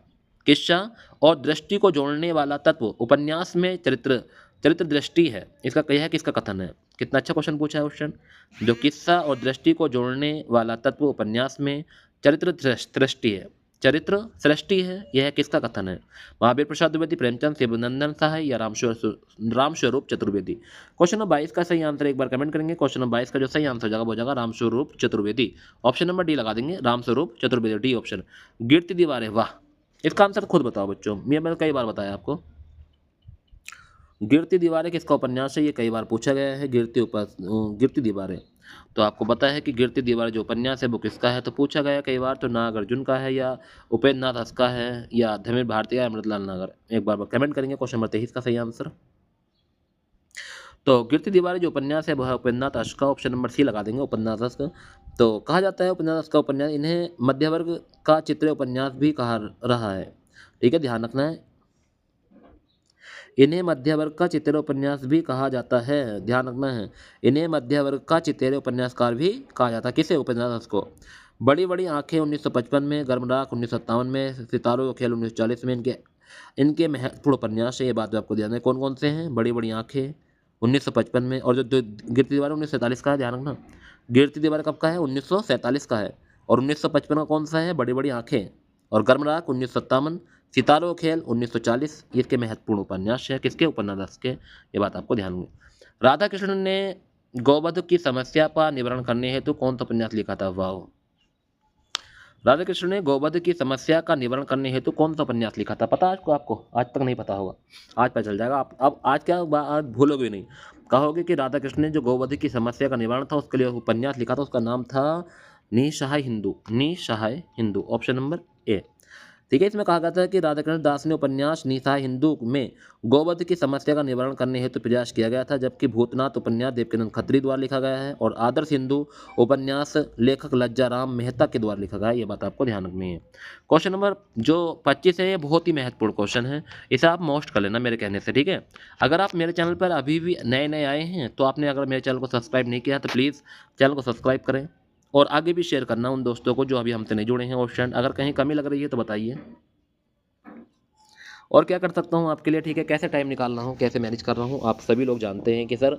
किस्सा और दृष्टि को जोड़ने वाला तत्व उपन्यास में चरित्र चरित्र दृष्टि है, इसका यह किसका कथन है? कितना अच्छा क्वेश्चन पूछा है क्वेश्चन। जो किस्सा और दृष्टि को जोड़ने वाला तत्व उपन्यास में चरित्र दृष्टि है, चरित्र सृष्टि है, यह किसका कथन है? महावीर प्रसाद द्विवेदी, प्रेमचंद, शिवनंदन सहाय या रामस्वरूप चतुर्वेदी। क्वेश्चन नंबर 22 का सही आंसर एक बार कमेंट करेंगे। क्वेश्चन नंबर 22 का जो सही आंसर हो जाएगा वो हो जाएगा Ramswaroop Chaturvedi. Option number D लगा देंगे, रामस्वरूप चतुर्वेदी, डी ऑप्शन। गिरती दीवारें, वाह, इसका आंसर खुद बताओ बच्चों, मैंने कई बार बताया आपको। गिरती दीवारें किसका उपन्यास है? ये कई बार पूछा गया है। गिरती दीवारें, तो आपको पता है कि गिरती दीवारें जो उपन्यास है वो किसका है, तो पूछा गया कई बार, तो नागार्जुन का है या उपेंद्र नाथ हंस का है या धर्मेंद्र भारती या अमृतलाल नागर। एक बार कमेंट करेंगे। क्वेश्चन नंबर 23 का सही आंसर। तो गिरती दीवारें जो उपन्यास है वह उपेंद्र नाथ हंस का, ऑप्शन नंबर सी लगा देंगे, उपेंद्र नाथ हंस का। तो कहा जाता है उपेंद्र नाथ हंस का उपन्यास, इन्हें मध्यवर्ग का चित्रीय उपन्यास भी कहा रहा है। ठीक है, ध्यान रखना है, इन्हें मध्यवर्ग का चित्तेर उपन्यास भी कहा जाता है, ध्यान रखना है। इन्हें मध्यवर्ग का चित्तेर उपन्यासकार भी कहा जाता है। किसे? उपन्यास को। बड़ी बड़ी आंखें 1955 में, गर्मराख 1957 में, सितारों का खेल 1940 में इनके महत्वपूर्ण उपन्यास है। ये बात आपको ध्यान है। कौन कौन से हैं? बड़ी बड़ी आंखें 1955 में, और जो गिरती दीवार 1947 का है, ध्यान रखना। गिरती दीवार कब का है? 1947 का है। और 1955 का कौन सा है? बड़ी बड़ी आंखें। और गर्मराख 1957, सितारों का खेल 1940, इसके महत्वपूर्ण उपन्यास है। किसके? उपन्यास के। ये बात आपको ध्यान में। राधा कृष्ण ने गौवध की समस्या का निवारण करने हेतु कौन सा उपन्यास लिखा था? वाह, राधा कृष्ण ने गौवध की समस्या का निवारण करने हेतु कौन सा उपन्यास लिखा था? पता है आपको? आज तक नहीं पता होगा, आज पता चल जाएगा। आप अब आज क्या आज भूलोगे नहीं, कहोगे कि राधा कृष्ण ने जो गौवध की समस्या का निवारण था उसके लिए उपन्यास लिखा था, उसका नाम था Nissahay Hindu. Nissahay Hindu, option number A. ठीक है, इसमें कहा गया था कि राधाकृष्ण दास ने उपन्यास निसहाय हिंदू में गौवध की समस्या का निवारण करने हेतु प्रयास किया गया था, जबकि भूतनाथ उपन्यास देवकीनंद खत्री द्वारा लिखा गया है और आदर्श हिंदू उपन्यास लेखक लज्जाराम मेहता के द्वारा लिखा गया है। ये बात आपको ध्यान रखनी है। क्वेश्चन नंबर जो 25 है ये बहुत ही महत्वपूर्ण क्वेश्चन है, इसे आप मोस्ट कर लेना मेरे कहने से। ठीक है, अगर आप मेरे चैनल पर अभी भी नए नए आए हैं तो आपने अगर मेरे चैनल को सब्सक्राइब नहीं किया तो प्लीज़ चैनल को सब्सक्राइब करें और आगे भी शेयर करना उन दोस्तों को जो अभी हमसे नहीं जुड़े हैं। ऑप्शन अगर कहीं कमी लग रही है तो बताइए, और क्या कर सकता हूँ आपके लिए। ठीक है, कैसे टाइम निकाल रहा हूँ, कैसे मैनेज कर रहा हूँ, आप सभी लोग जानते हैं कि सर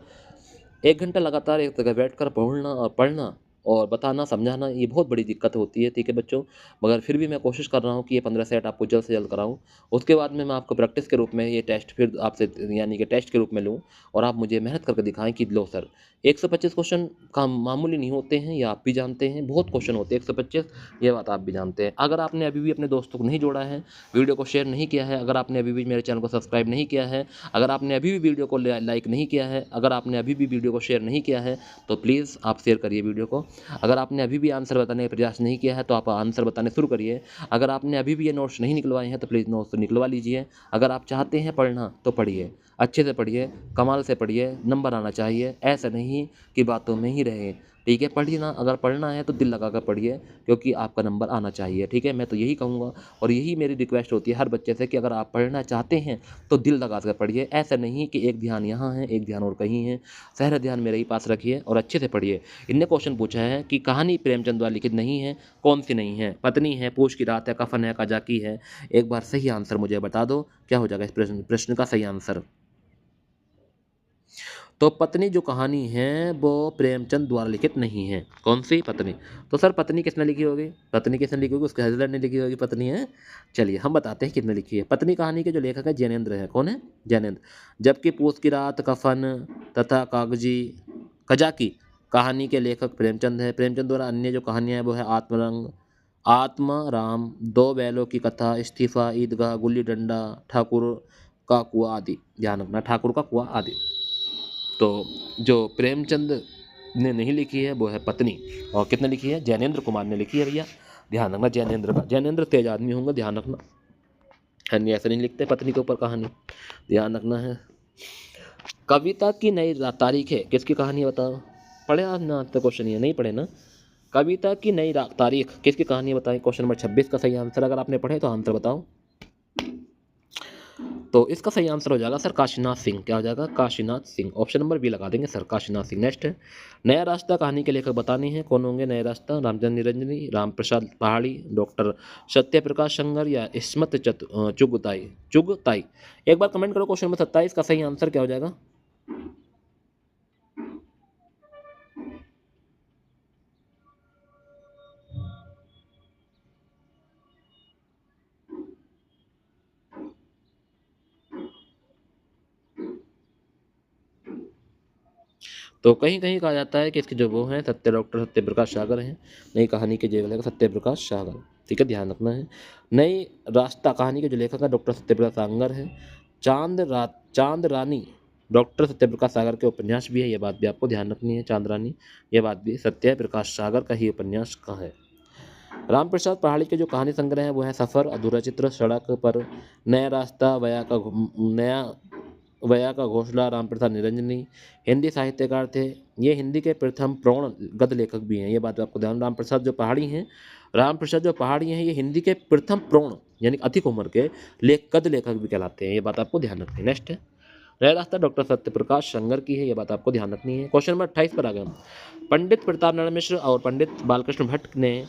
1 घंटा लगातार एक जगह बैठ कर पढ़ना और बताना समझाना ये बहुत बड़ी दिक्कत होती है। ठीक है बच्चों, मगर फिर भी मैं कोशिश कर रहा हूँ कि ये 15 सेट आपको जल्द से जल्द कराऊँ। उसके बाद में मैं आपको प्रैक्टिस के रूप में ये टेस्ट फिर आपसे यानी कि टेस्ट के रूप में लूँ और आप मुझे मेहनत करके दिखाएं कि लो सर 125 क्वेश्चन का मामूली नहीं होते हैं, ये आप भी जानते हैं, बहुत क्वेश्चन होते हैं 125, ये बात आप भी जानते हैं। अगर आपने अभी भी अपने दोस्तों को नहीं जोड़ा है, वीडियो को शेयर नहीं किया है, अगर आपने अभी भी मेरे चैनल को सब्सक्राइब नहीं किया है, अगर आपने अभी भी वीडियो को लाइक नहीं किया है, अगर आपने अभी भी वीडियो को शेयर नहीं किया है तो प्लीज़ आप शेयर करिए वीडियो को। अगर आपने अभी भी आंसर बताने का प्रयास नहीं किया है तो आप आंसर बताने शुरू करिए। अगर आपने अभी भी ये नोट्स नहीं निकलवाए हैं तो प्लीज़ नोट्स निकलवा लीजिए। अगर आप चाहते हैं पढ़ना तो पढ़िए, अच्छे से पढ़िए, कमाल से पढ़िए, नंबर आना चाहिए, ऐसा नहीं कि बातों में ही रहे। ठीक है, पढ़िए ना, अगर पढ़ना है तो दिल लगा कर पढ़िए क्योंकि आपका नंबर आना चाहिए। ठीक है, मैं तो यही कहूँगा और यही मेरी रिक्वेस्ट होती है हर बच्चे से कि अगर आप पढ़ना चाहते हैं तो दिल लगा कर पढ़िए, ऐसा नहीं कि एक ध्यान यहाँ है एक ध्यान और कहीं है। सारा ध्यान मेरे ही पास रखिए और अच्छे से पढ़िए। इनने क्वेश्चन पूछा है कि कहानी प्रेमचंद द्वारा लिखित नहीं है, कौन सी नहीं है? पत्नी है, पूछ की रात है, कफन है, कजाकी है। एक बार सही आंसर मुझे बता दो, क्या हो जाएगा इस प्रश्न का सही आंसर? तो पत्नी जो कहानी है वो प्रेमचंद द्वारा लिखित नहीं है। कौन सी? पत्नी। तो सर पत्नी किसने लिखी होगी? पत्नी किसने लिखी होगी? उसके हस्बैंड ने लिखी होगी पत्नी है। चलिए हम बताते हैं किसने लिखी है। पत्नी कहानी के जो लेखक है जैनेन्द्र है। कौन है? जैनेन्द्र। जबकि पूस की रात, कफन तथा कागजी कजाकी कहानी के लेखक प्रेमचंद है। प्रेमचंद द्वारा अन्य जो कहानियाँ हैं वो है आत्मरंग, आत्माराम, दो बैलों की कथा, इस्तीफा, ईदगाह, गुल्ली डंडा, ठाकुर का कुआं आदि। ध्यान रखना, ठाकुर का कुआं आदि। तो जो प्रेमचंद ने नहीं लिखी है वो है पत्नी, और कितने लिखी है? जैनेन्द्र कुमार ने लिखी है भैया, ध्यान रखना। जैनेन्द्र का, जैनेन्द्र तेज आदमी होंगे, ध्यान रखना है, नहीं ऐसे नहीं लिखते पत्नी के ऊपर कहानी, ध्यान रखना है। कविता की नई तारीख है, किसकी कहानी है बताओ? पढ़े आज ना? आज तक क्वेश्चन ये नहीं पढ़े ना? कविता की नई तारीख किसकी कहानी है बताएं? क्वेश्चन नंबर 26 का सही आंसर। अगर आपने पढ़े तो आंसर बताओ। तो इसका सही आंसर हो जाएगा सर काशीनाथ सिंह। क्या हो जाएगा? Kashinath Singh. Option number B लगा देंगे सर, काशीनाथ सिंह। नेक्स्ट है, नया रास्ता कहानी के लेखक बताने हैं, कौन होंगे नया रास्ता? रामचंद्र निरंजनी, राम प्रसाद पहाड़ी, डॉक्टर सत्य प्रकाश शंकर या इस्मत चुगताई चुगताई। एक बार कमेंट करो क्वेश्चन नंबर 27 का सही आंसर क्या हो जाएगा? तो कहीं कहीं कहा जाता है कि इसके जो वो हैं डॉक्टर सत्य प्रकाश सागर हैं। नई कहानी के जो लेखक सत्य प्रकाश सागर, ठीक है, ध्यान रखना है। नई रास्ता कहानी के जो लेखक है डॉक्टर सत्य प्रकाश सागर है। चांद रानी डॉक्टर सत्य प्रकाश सागर के उपन्यास भी है, ये बात भी आपको ध्यान रखनी है। चांद रानी, ये बात भी सत्य प्रकाश सागर का ही उपन्यास का है। राम प्रसाद पहाड़ी के जो कहानी संग्रह है वो है सफ़र, अधूरा चित्र, सड़क पर, नया रास्ता, वया का घोंसला, राम प्रसाद निरंजनी। हिंदी साहित्यकार थे, ये हिंदी के प्रथम प्रौढ़ गद्य लेखक भी हैं, ये बात आपको ध्यान। राम प्रसाद जो पहाड़ी हैं ये हिंदी के प्रथम प्रौढ़ यानी अधिक उम्र के गद्य लेखक भी कहलाते हैं, ये बात आपको ध्यान रखनी है। नेक्स्ट है, नया रास्ता डॉक्टर सत्य प्रकाश शंकर की है, ये बात आपको ध्यान रखनी है। क्वेश्चन नंबर 28 पर आ गए। पंडित प्रताप नारायण मिश्र और पंडित बालकृष्ण भट्ट ने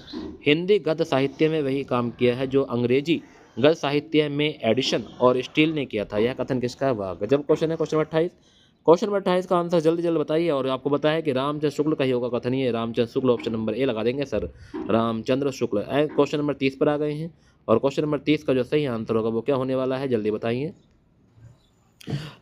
हिंदी गद्य साहित्य में वही काम किया है जो अंग्रेजी गद्य साहित्य में एडिशन और स्टील ने किया था। यह कथन किसका है? वाह गजब क्वेश्चन है। क्वेश्चन नंबर 28, क्वेश्चन नंबर 28 का आंसर जल्दी जल्दी बताइए। और आपको बताया कि रामचंद्र शुक्ल का ही होगा कथन, ये Ramchandra Shukla, option number A लगा देंगे sir, Ramchandra Shukla. Question number 30 पर आ गए हैं और क्वेश्चन नंबर 30 का जो सही आंसर होगा वो क्या होने वाला है, जल्दी बताइए।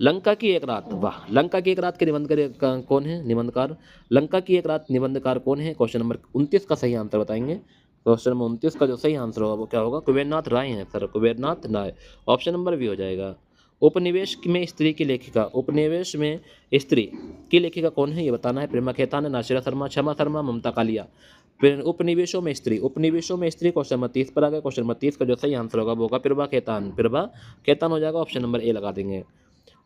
लंका की एक रात, वाह, लंका की एक रात के निबंधकार कौन है? निबंधकार, लंका की एक रात निबंधकार कौन है? क्वेश्चन नंबर 29 का सही आंसर बताएंगे। क्वेश्चन नंबर 29 का जो सही आंसर होगा वो क्या होगा? कुबेरनाथ राय हैं सर, कुबेरनाथ राय, ऑप्शन नंबर बी हो जाएगा। उपनिवेश में स्त्री की लेखिका, उपनिवेश में स्त्री की लेखिका कौन है ये बताना है। प्रेमा खेतान, नासिरा शर्मा, क्षमा शर्मा, ममता कालिया। फिर उपनिवेशों में स्त्री, उपनिवेशों में स्त्री, क्वेश्चन नंबर 30 पर आ गया। क्वेश्चन नंबर 30 का जो सही आंसर होगा वो होगा प्रभा खेतान, प्रभा खेतान हो जाएगा, ऑप्शन नंबर ए लगा देंगे।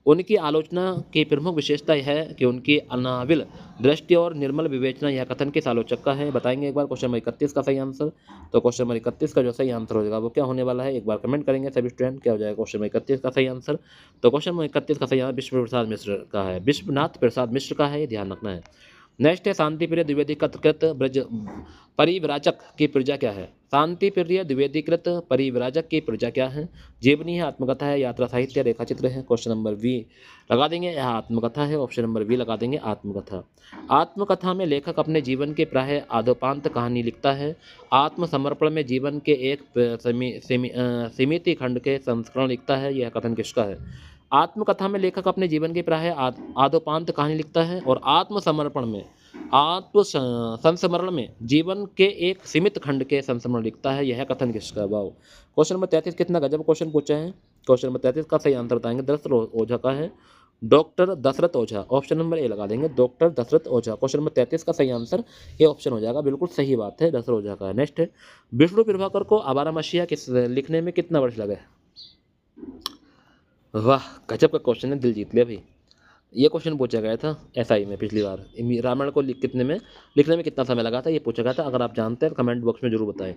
उनकी आलोचना की प्रमुख विशेषता यह है कि उनकी अनाविल दृष्टि और निर्मल विवेचना, यह कथन किस आलोचक का है बताएंगे एक बार। क्वेश्चन नंबर 31 का सही आंसर, तो क्वेश्चन नंबर 31 का जो सही आंसर हो जाएगा वो क्या होने वाला है, एक बार कमेंट करेंगे सभी स्टूडेंट, क्या हो जाएगा क्वेश्चन नंबर 31 का सही आंसर। तो क्वेश्चन नंबर 31 का सही आंसर विश्व प्रसाद मिश्र का है, विश्वनाथ प्रसाद मिश्र का है, ये ध्यान रखना है। नेक्स्ट है, शांति प्रिय द्विवेदीकृत ब्रज परिव्राजक की प्रजा क्या है? शांति प्रिय द्विवेदीकृत परिव्राजक की प्रजा क्या है? जीवनी है, आत्मकथा है, यात्रा साहित्य, रेखा चित्र है। क्वेश्चन नंबर बी लगा देंगे, यह आत्मकथा है, ऑप्शन नंबर बी लगा देंगे, आत्मकथा। आत्मकथा में लेखक अपने जीवन के प्राय आदोपांत कहानी लिखता है। आत्मसमर्पण में जीवन के एक सीमित खंड के संस्करण लिखता है, यह कथन किसका है? आत्मकथा में लेखक अपने जीवन के प्राय आदोपांत कहानी लिखता है और आत्मसमर्पण में संस्मरण में जीवन के एक सीमित खंड के संस्मरण लिखता है, यह कथन किसका? वाओ, क्वेश्चन नंबर 33 कितना गजब क्वेश्चन पूछे हैं। क्वेश्चन नंबर 33 का सही आंसर बताएंगे, दशरथ ओझा का है, doctor Dashrath Ojha, option number A लगा देंगे, doctor Dashrath Ojha. Question number 33 का सही आंसर ये ऑप्शन हो जाएगा, बिल्कुल सही बात है, दशरथ ओझा का है। नेक्स्ट है, विष्णु प्रभाकर को आवारा मसीहा लिखने में कितना वर्ष लगे? वाह गजब का क्वेश्चन है, दिल जीत लिया भाई। ये क्वेश्चन पूछा गया था एसआई में पिछली बार, रामायण को लिखने में कितना समय लगा था, ये पूछा गया था। अगर आप जानते हैं कमेंट बॉक्स में जरूर बताएं।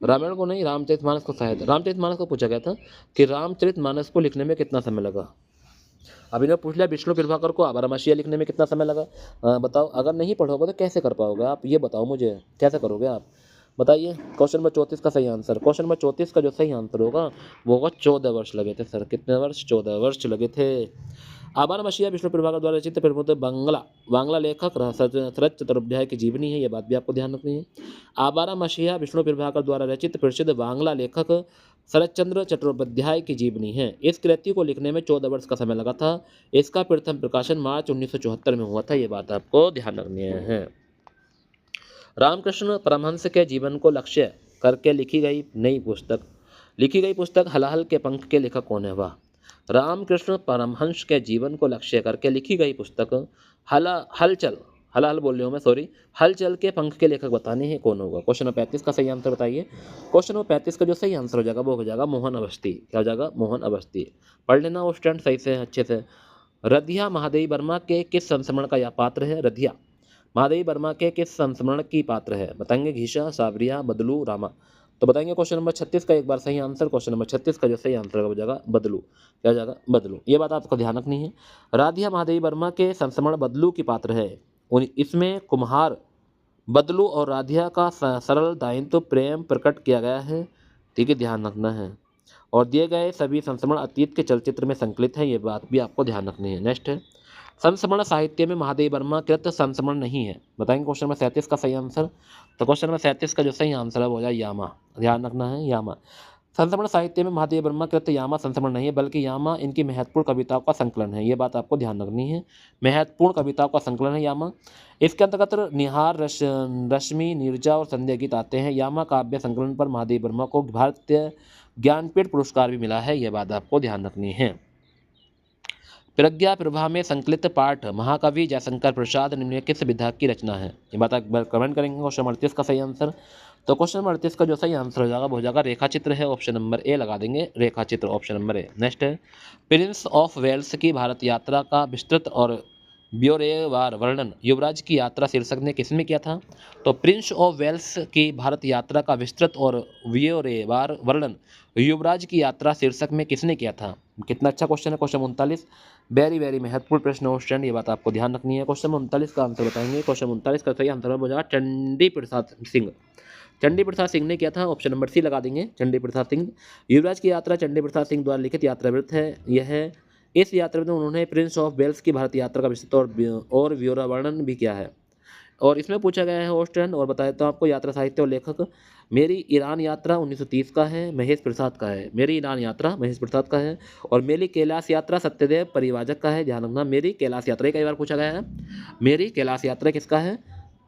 रामायण को नहीं, रामचरितमानस को, शायद रामचरितमानस को पूछा गया था कि रामचरितमानस को लिखने में कितना समय लगा। अभी ने पूछ लिया विष्णु प्रभाकर को आबारामाशिया लिखने में कितना समय लगा। बताओ, अगर नहीं पढ़ोगे तो कैसे कर पाओगे आप, ये बताओ मुझे, कैसे करोगे आप, बताइए। क्वेश्चन नंबर 34 का सही आंसर, क्वेश्चन नंबर 34 का जो सही आंसर होगा वो होगा 14 वर्ष लगे थे सर। कितने वर्ष? 14 वर्ष लगे थे। आबार मसीहा विष्णु प्रभाकर द्वारा रचित प्रमुख बांग्ला लेखक शरद चट्टोपाध्याय की जीवनी है, ये बात भी आपको ध्यान रखनी है। आबारा मसीहा विष्णु प्रभाकर द्वारा रचित प्रसिद्ध बांग्ला लेखक शरदचंद्र चट्टोपाध्याय की जीवनी है। इस कृति को लिखने में 14 वर्ष का समय लगा था। इसका प्रथम प्रकाशन मार्च 1974 में हुआ था, ये बात आपको ध्यान रखनी है। रामकृष्ण परमहंस के जीवन को लक्ष्य करके लिखी गई पुस्तक हल हल के पंख के लेखक कौन है? वाह, रामकृष्ण परमहंस के जीवन को लक्ष्य करके लिखी गई पुस्तक हलचल के पंख के लेखक बताने हैं, कौन होगा? क्वेश्चन नंबर 35 का सही आंसर बताइए। क्वेश्चन नंबर 35 का जो सही आंसर हो जाएगा वो हो जाएगा मोहन अवस्थी। क्या हो जाएगा? मोहन अवस्थी। पढ़ लेना वो स्टूडेंट सही से, अच्छे से। रधिया महादेवी वर्मा के किस संस्मरण का यह पात्र है? रधिया महादेवी वर्मा के किस संस्मरण की पात्र है? बताएंगे, घीशा, सावरिया, बदलू, रामा। तो बताएंगे क्वेश्चन नंबर 36 का एक बार सही आंसर। क्वेश्चन नंबर 36 का जो सही आंसर होगा वो जाएगा बदलू। क्या हो जाएगा? बदलू। ये बात आपको ध्यान रखनी है। राधिया महादेवी वर्मा के संस्मरण बदलू की पात्र है। इसमें कुम्हार बदलू और राधिया का सरल दायित्व प्रेम प्रकट किया गया है। ठीक है, ध्यान रखना है। और दिए गए सभी संस्मरण अतीत के चलचित्र में संकलित है, ये बात भी आपको ध्यान रखनी है। नेक्स्ट है, संस्मरण साहित्य में महादेवी वर्मा कृत संस्मरण नहीं है। बताएंगे क्वेश्चन नंबर 37 का सही आंसर। तो क्वेश्चन नंबर 37 का जो सही आंसर है वो हो जाए यामा। ध्यान रखना है, यामा। संस्मरण साहित्य में महादेवी वर्मा कृत यामा संस्मरण नहीं है, बल्कि यामा इनकी महत्वपूर्ण कविताओं का संकलन है। ये बात आपको ध्यान रखनी है, महत्वपूर्ण कविताओं का संकलन है यामा। इसके अंतर्गत निहार, रश्मि, नीरजा और संध्या गीत आते हैं। यामा काव्य संकलन पर महादेवी वर्मा को भारतीय ज्ञानपीठ पुरस्कार भी मिला है। यह बात आपको ध्यान रखनी है। प्रज्ञा प्रभा में संकलित पाठ महाकवि जयशंकर प्रसाद निम्नलिखित किस विधा की रचना है? ये बात आप कमेंट करेंगे। क्वेश्चन नंबर 38 का सही आंसर। तो क्वेश्चन नंबर 38 का जो सही आंसर हो जाएगा वो हो जाएगा रेखा चित्र है। ऑप्शन नंबर ए लगा देंगे, रेखा चित्र, ऑप्शन नंबर ए। नेक्स्ट है, प्रिंस ऑफ वेल्स की भारत यात्रा का विस्तृत और ब्योरेवार वर्णन युवराज की यात्रा शीर्षक ने किसमें किया था? तो प्रिंस ऑफ वेल्स की भारत यात्रा का विस्तृत और ब्योरेवार वर्णन युवराज की यात्रा शीर्षक में किसने किया था? कितना अच्छा क्वेश्चन है। क्वेश्चन 39 वेरी वेरी महत्वपूर्ण प्रश्न हो स्टूडेंट, ये बात आपको ध्यान रखनी है। क्वेश्चन 39 का आंसर बताएंगे। क्वेश्चन 39 का सही आंसर हो जाएगा चंडी प्रसाद सिंह। चंडी प्रसाद सिंह ने किया था। ऑप्शन नंबर सी लगा देंगे, चंडी प्रसाद सिंह। युवराज की यात्रा चंडी प्रसाद सिंह द्वारा लिखित यात्रावृत्त है। यह इस यात्रा में उन्होंने प्रिंस ऑफ वेल्स की भारत यात्रा का विस्तृत और ब्यौरा वर्णन भी किया है। और इसमें पूछा गया है होस्टन और बताया तो आपको यात्रा साहित्य और लेखक मेरी ईरान यात्रा 1930 का है, महेश प्रसाद का है। मेरी ईरान यात्रा महेश प्रसाद का है। और मेरी कैलाश यात्रा सत्यदेव परिवाजक का है। ध्यान रखना, मेरी कैलाश यात्रा कई बार पूछा गया है। मेरी कैलाश यात्रा किसका है?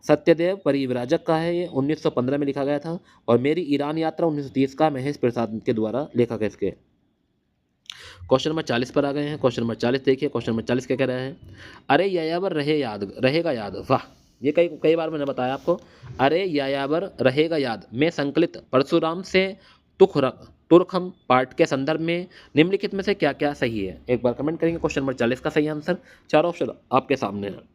सत्यदेव परिव्राजक का है। ये 1915 में लिखा गया था। और मेरी ईरान यात्रा 1930 का महेश प्रसाद के द्वारा लेखक है इसके। क्वेश्चन नंबर 40 पर आ गए हैं। क्वेश्चन नंबर 40 देखिए। क्वेश्चन नंबर 40 क्या कह रहा है? अरे यायावर रहे याद, रहेगा याद। वाह, ये कई कई बार मैंने बताया आपको। अरे यायावर रहेगा याद में संकलित परशुराम से तुरखम पाठ के संदर्भ में निम्नलिखित में से क्या क्या सही है? एक बार कमेंट करेंगे। क्वेश्चन नंबर 40 का सही आंसर। चार ऑप्शन आपके सामने है।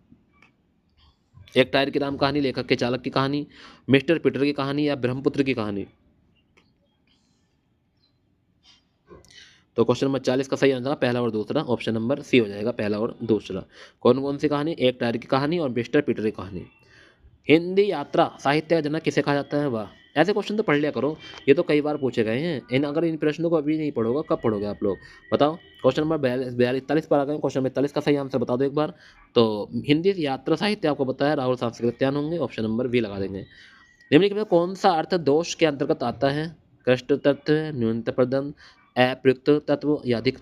एक टायर की राम कहानी, लेखक के चालक की कहानी, मिस्टर पीटर की कहानी या ब्रह्मपुत्र की कहानी। तो क्वेश्चन नंबर 40 का सही आंसर पहला और दूसरा, ऑप्शन नंबर सी हो जाएगा, पहला और दूसरा। कौन कौन सी कहानी? एक टायर की कहानी और मिस्टर पीटर की कहानी। हिंदी यात्रा साहित्य का जनक किसे कहा जाता है? वाह, ऐसे क्वेश्चन तो पढ़ लिया करो, ये तो कई बार पूछे गए हैं। अगर इन प्रश्नों को अभी नहीं पढ़ोगे कब पढ़ोगे आप लोग? बताओ। क्वेश्चन नंबर 42 पर आ गए। क्वेश्चन 42 का सही आंसर बता दो एक बार। तो हिंदी यात्रा साहित्य आपको बताया राहुल सांस्कृत्यायन होंगे, ऑप्शन नंबर बी लगा देंगे। निम्नलिखित में कौन सा अर्थ दोष के अंतर्गत आता है? कष्ट तत्व, न्यूनतम प्रदन, अप्रयुक्त तत्व या अधिक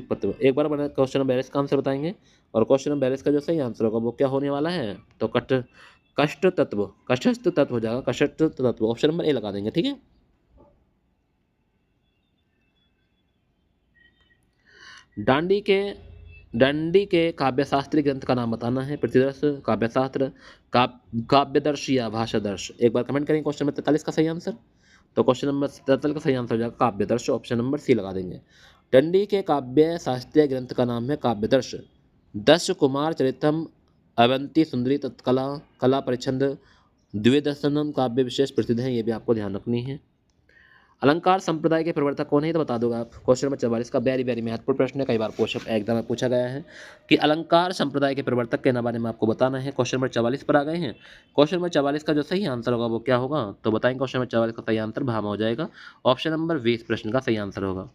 तत्व। एक बार मैंने क्वेश्चन नंबर 42 का आंसर बताएंगे। और क्वेश्चन नंबर 42 का जो सही आंसर होगा वो क्या होने वाला है? तो कष्ट तत्व, कष्ट तत्व हो जाएगा, कष्ट तत्व, ऑप्शन नंबर ए लगा देंगे। ठीक है। डांडी के काव्यशास्त्री ग्रंथ का नाम बताना है। प्रतिदर्श, काव्यशास्त्र, काव्यदर्श या भाषादर्श। एक बार कमेंट करेंगे क्वेश्चन नंबर 43 का सही आंसर। तो क्वेश्चन नंबर 43 का सही आंसर हो जाएगा काव्यदर्श, ऑप्शन नंबर सी लगा देंगे। डंडी के काव्य शास्त्रीय ग्रंथ का नाम है काव्यदर्श। दश कुमार चरितम, अवंती सुंदरी तत्कला, कला परिच्छंद, द्विदर्शनम काव्य विशेष प्रसिद्ध हैं। ये भी आपको ध्यान रखनी है। अलंकार संप्रदाय के प्रवर्तक कौन है? तो बता दोगे आप। क्वेश्चन नंबर 44 का वेरी वेरी महत्वपूर्ण प्रश्न है, कई बार एग्जाम में पूछा गया है कि अलंकार संप्रदाय के प्रवर्तक के बारे में आपको बताना है। क्वेश्चन नंबर 44 पर आ गए हैं। क्वेश्चन नंबर 44 का जो सही आंसर होगा वो क्या होगा? तो बताएंगे। क्वेश्चन नंबर 44 का सही आंसर भामा हो जाएगा, ऑप्शन नंबर 20 प्रश्न का सही आंसर होगा।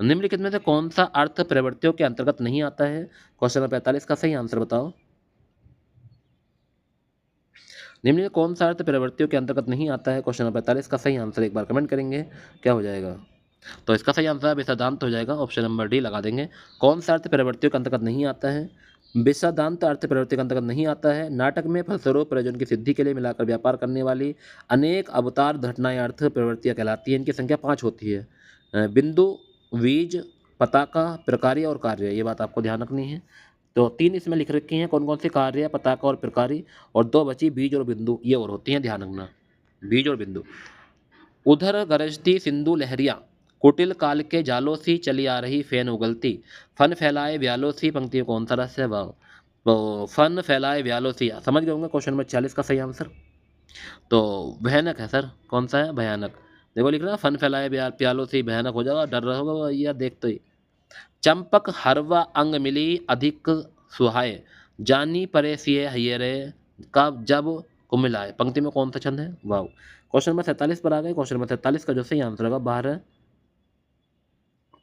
निम्नलिखित में से कौन सा अर्थ प्रवृत्तियों के अंतर्गत नहीं आता है? क्वेश्चन नंबर 45 का सही आंसर बताओ। निम्न में कौन सा अर्थ प्रवृत्तियों के अंतर्गत नहीं आता है? क्वेश्चन नंबर 45 का सही आंसर एक बार कमेंट करेंगे, क्या हो जाएगा? तो इसका सही आंसर विषादांत हो जाएगा, ऑप्शन नंबर डी लगा देंगे। कौन सा अर्थ प्रवृत्तियों के अंतर्गत नहीं आता है? विषादांत अर्थ प्रवृत्ति के अंतर्गत नहीं आता है। नाटक में फलस्वरूप प्रयोजन की सिद्धि के लिए मिलाकर व्यापार करने वाली अनेक अवतार घटनाएं अर्थ प्रवृत्तियाँ कहलाती हैं। इनकी संख्या 5 होती है। बिंदु, बीज, पताका, प्रकार्य और कार्य। ये बात आपको ध्यान रखनी है। तो 3 इसमें लिख रखी हैं, कौन कौन सी? कार्य, पताका और प्रकारी। और 2 बची बीज और बिंदु, ये और होती हैं, ध्यान रखना, बीज और बिंदु। उधर गरजती सिंधु लहरिया, कुटिल काल के जालों सी चली आ रही फेन उगलती, फन फैलाए व्यालों सी। पंक्ति कौन सा रस है? वाह, तो फन फैलाए व्यालों सी समझ गए होंगे। क्वेश्चन नंबर 40 का सही आंसर तो भयानक है सर। कौन सा है? भयानक। देखो लिख रहा फन फैलाए प्यालों से ही भयानक हो जाएगा, डर रहा होगा या देख तो ही। चंपक हरवा अंग मिली अधिक सुहाए, जानी परे सिए हयरे कब जब कुमिलाए। पंक्ति में कौन सा छंद है? वाह। क्वेश्चन नंबर 47 पर आ गए। क्वेश्चन नंबर 47 का जो सही आंसर होगा 12,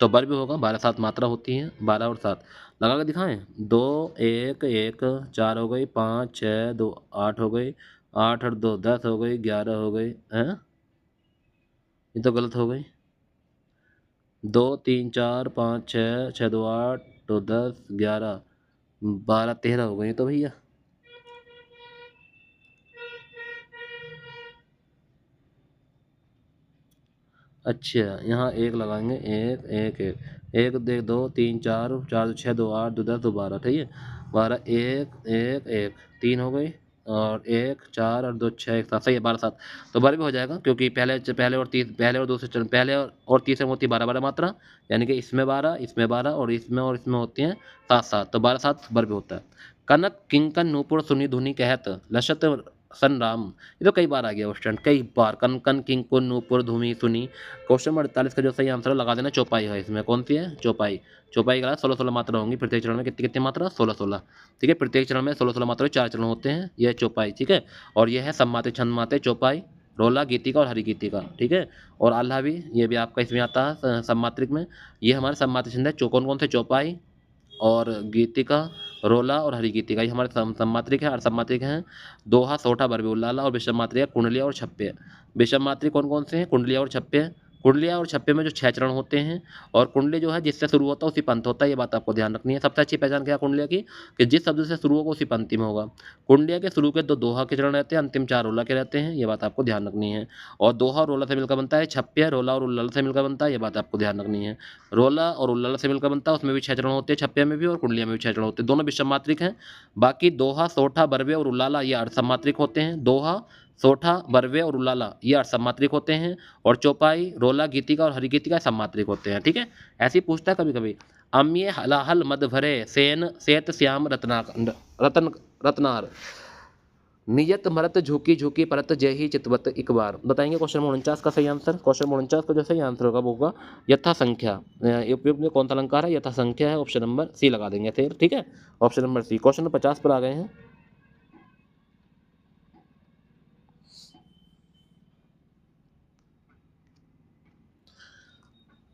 तो बर भी होगा। 12 7 मात्रा होती है, 12 और 7 लगा के दिखाएं। 2 1 1 4 हो गई, 5 6 2 8 हो गई, 8 और 2 10 हो गई, 11 हो गई है। ये तो गलत हो गई। 2 3 4 5 6 6 2 8 2 10 11 12 13 हो गई तो भैया। अच्छा यहाँ एक लगाएंगे, एक एक एक एक देख, 2 3 4 4 6 2 8 2 10 2 12, ठीक है। 12 एक एक एक 3 हो गई, और 1 4 और 2 6 1 7, सही है 12 7। तो बारह भी हो जाएगा, क्योंकि पहले और तीस, पहले और दूसरे चरण, पहले और तीसरे में होती है 12 12 मात्रा, यानी कि इसमें 12 इसमें 12 और इसमें होती हैं 7 7, तो 12 7 बारह भी होता है। कनक किंकन नूपुर सुनी धुनी कहत लसत सन राम। ये तो कई बार आ गया क्वेश्चन, कई बार। कन कन किंकुन नूपुर धूमी सुनी। क्वेश्चन नंबर 48 का जो सही आंसर लगा देना चौपाई है। इसमें कौन सी है? चौपाई। चौपाई का 16 16 मात्रा होंगी प्रत्येक चरण में। कितनी कितनी मात्रा? 16 16, ठीक है। प्रत्येक चरण में 16 16 मात्रा, 4 चरण होते हैं। यह चौपाई, ठीक है। और यह है सम्माते छंद माते चौपाई, रोला गीतिका और हरि गीतिका, ठीक है। और आल्हा भी, ये भी आपका इसमें आता है सम्मात्रिक में। ये हमारे सम्माते छंद है। कौन कौन से? चौपाई और गीतिका, रोला और हरि गीतिका, ये हमारे सम्मात्रिक है। और सम्मात्रिक हैं दोहा, सोठा, बरबी, उल्लाला। और विषम मात्रिक है कुंडलिया और छप्पे। विषम मात्रिक कौन कौन से हैं? कुंडलिया और छप्पे। कुंडलिया और छप्पे में जो 6 चरण होते हैं, और कुंडली जो है जिससे शुरू होता है उसी पंथ होता है, ये बात आपको ध्यान रखनी है। सबसे अच्छी पहचान क्या है कुंडलिया की? कि जिस शब्द से शुरू होगा उसी पंक्ति में होगा। कुंडलिया के शुरू के 2 दोहा के चरण रहते हैं, अंतिम 4 रोला के रहते हैं, ये बात आपको ध्यान रखनी है। और दोहा और रोला से मिलकर बनता है छप्पे, रोला और उल्लाल से मिलकर बनता है, ये बात आपको ध्यान रखनी है। रोला और उल्लाल से मिलकर बनता है, उसमें भी 6 चरण होते हैं, छप्पे में भी और कुंडलिया में भी 6 चरण होते हैं, दोनों विषम मात्रिक हैं। बाकी दोहा, सोठा, बरवे और उल्लाला ये अर्ध सम्मात्रिक होते हैं। दोहा, सोठा, बरवे और उल्लाला ये अर्ध सम्मात्रिक होते हैं। और चौपाई, रोला, गीतिका और हरि गीतिका सम्मात्रिक होते हैं, ठीक है। ऐसे ही पूछता है कभी कभी। अम्ये हलाहल मद भरे सेन सेत श्याम रतन रत्नार, नियत मरत झुकी झुकी परत जय ही चितवत एक बार। बताएंगे क्वेश्चन 49 का सही आंसर। क्वेश्चन 49 का जो सही आंसर होगा वो होगा यथा संख्या। उपयुक्त में कौन सा अलंकार है? यथा संख्या है। ऑप्शन नंबर सी लगा देंगे फिर, ठीक है। Option number C. Question number 50 पर आ गए हैं।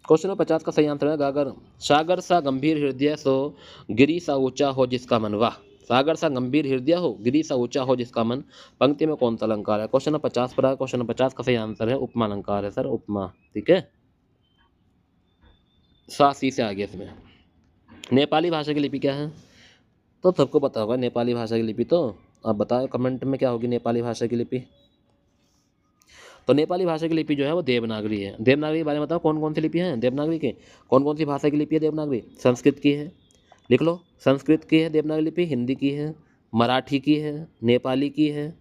क्वेश्चन नंबर 50 का सही आंसर है गागर। सागर सा गंभीर हृदय सो गिरी सा ऊंचा हो जिसका मन। वाह। सागर सा गंभीर हृदय हो, गिरी सा ऊंचा हो जिसका मन। पंक्ति में कौन सा अलंकार है? क्वेश्चन नंबर 50 पर है। क्वेश्चन नंबर 50 का सही आंसर है उपमा अलंकार है सर, उपमा, ठीक है। सा सी से आ गया इसमें। नेपाली भाषा की लिपि क्या है? तो सबको पता होगा नेपाली भाषा की लिपि। तो आप बताओ कमेंट में क्या होगी नेपाली भाषा की लिपि। तो नेपाली भाषा की लिपि जो है वो देवनागरी है। देवनागरी के बारे में बताओ कौन कौन सी लिपि है देवनागरी के? कौन कौन सी भाषा की लिपि है देवनागरी? संस्कृत की है, लिख लो। संस्कृत की है देवनागरी लिपि, हिंदी की है, मराठी की है, नेपाली की है।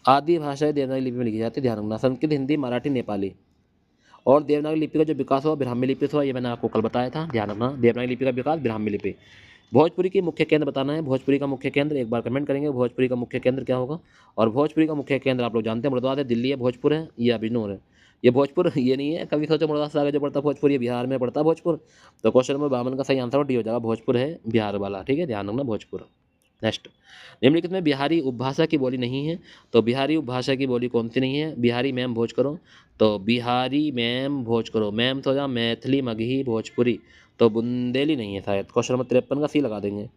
आदि भाषाएं देवनागरी लिपि में लिखी जाती है, ध्यान रखना। संस्कृत, हिंदी, मराठी, नेपाली। और देवनागरी लिपि का जो विकास हुआ ब्राह्मी लिपि से हुआ, ये मैंने आपको कल बताया था, ध्यान रखना। देवनागरी लिपि का विकास ब्राह्मी लिपि। भोजपुरी की मुख्य केंद्र बताना है। भोजपुरी का मुख्य केंद्र एक बार कमेंट करेंगे, भोजपुरी का मुख्य केंद्र क्या होगा? और भोजपुरी का मुख्य केंद्र आप लोग जानते हैं मुर्दाबाद है, दिल्ली है, भोजपुर है या बिजनौर है। ये भोजपुर ये नहीं है, कभी सोचो मुर्दाबाद से आगे जो पड़ता है भोजपुर, ये बिहार में पड़ता है भोजपुर। तो क्वेश्चन नंबर 52 का सही आंसर डी हो जाएगा, भोजपुर है बिहार वाला, ठीक है, ध्यान रखना भोजपुर। नेक्स्ट, निम्नलिखित में बिहारी उपभाषा की बोली नहीं है। तो बिहारी उपभाषा की बोली कौन सी नहीं है? बिहारी मैम भोज करो। तो बिहारी मैम भोज करो, मैम तो जा मैथिली, मगही, भोजपुरी। तो बुंदेली नहीं है शायद। क्वेश्चन नंबर 53 का सी लगा देंगे।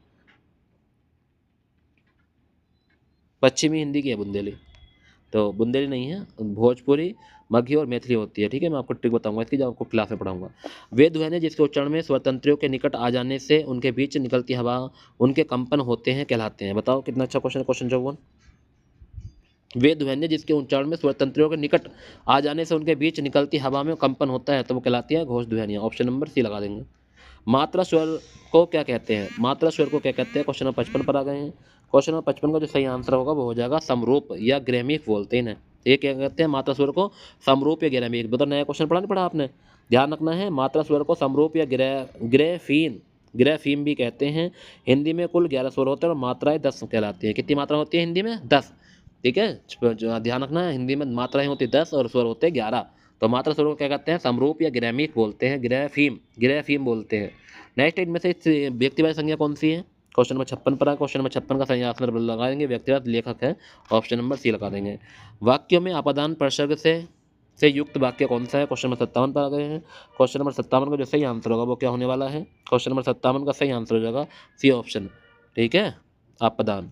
पश्चिमी हिंदी की है बुंदेली, तो बुंदेली नहीं है। भोजपुरी, मगही और मैथिली होती है, ठीक है। मैं आपको ट्रिक बताऊंगा इसकी, जब आपको क्लास में पढ़ाऊंगा। वे ध्वनि जिसके उच्चारण में स्वतंत्रियों के निकट आ जाने से उनके बीच निकलती हवा उनके कंपन होते हैं कहलाते हैं। बताओ कितना अच्छा क्वेश्चन है, क्वेश्चन 54। वे ध्वनि जिसके उच्चारण में स्वतंत्रियों के निकट आ जाने से उनके बीच निकलती हवा में कंपन होता है, तो वो कहलाती है घोष ध्वनियाँ। ऑप्शन नंबर सी लगा देंगे। मात्रा स्वर को क्या कहते हैं? मात्रा स्वर को क्या कहते हैं? क्वेश्चन नंबर 55 पर आ गए हैं। क्वेश्चन नंबर 55 का जो सही आंसर होगा वो हो जाएगा समरूप या ग्रैमिक बोलते हैं इन्हें। ये क्या कहते हैं? मात्रा स्वर को समरूप या ग्रैमिक। बता, नया क्वेश्चन पढ़ा नहीं पढ़ा आपने? ध्यान रखना है, मात्रा स्वर को समरूप या ग्रेफीन, ग्रेफीम भी कहते हैं। हिंदी में कुल 11 स्वर होते हैं और मात्राएं 10 कहलाती हैं। कितनी मात्रा होती है हिंदी में? 10, ठीक है। ध्यान रखना है, हिंदी में मात्राएं होती है 10 और स्वर होते हैं 11। तो मात्रा स्वरों को क्या कहते हैं? समरूप या ग्रामीक बोलते हैं, ग्राफीम बोलते हैं। नेक्स्ट इनमें से व्यक्तिवाचक संज्ञा कौन सी है? क्वेश्चन नंबर 56 पर क्वेश्चन नंबर 56 का सही आंसर लगाएंगे, व्यक्तिगत लेखक है, ऑप्शन नंबर सी लगा देंगे। वाक्यों में अपादान प्रसर्ग से युक्त वाक्य कौन सा है? क्वेश्चन नंबर 57 पर आ गए हैं। क्वेश्चन नंबर 57 का जो सही आंसर होगा वो क्या होने वाला है? क्वेश्चन नंबर 57 का सही आंसर हो जाएगा सी ऑप्शन। ठीक है, अपादान।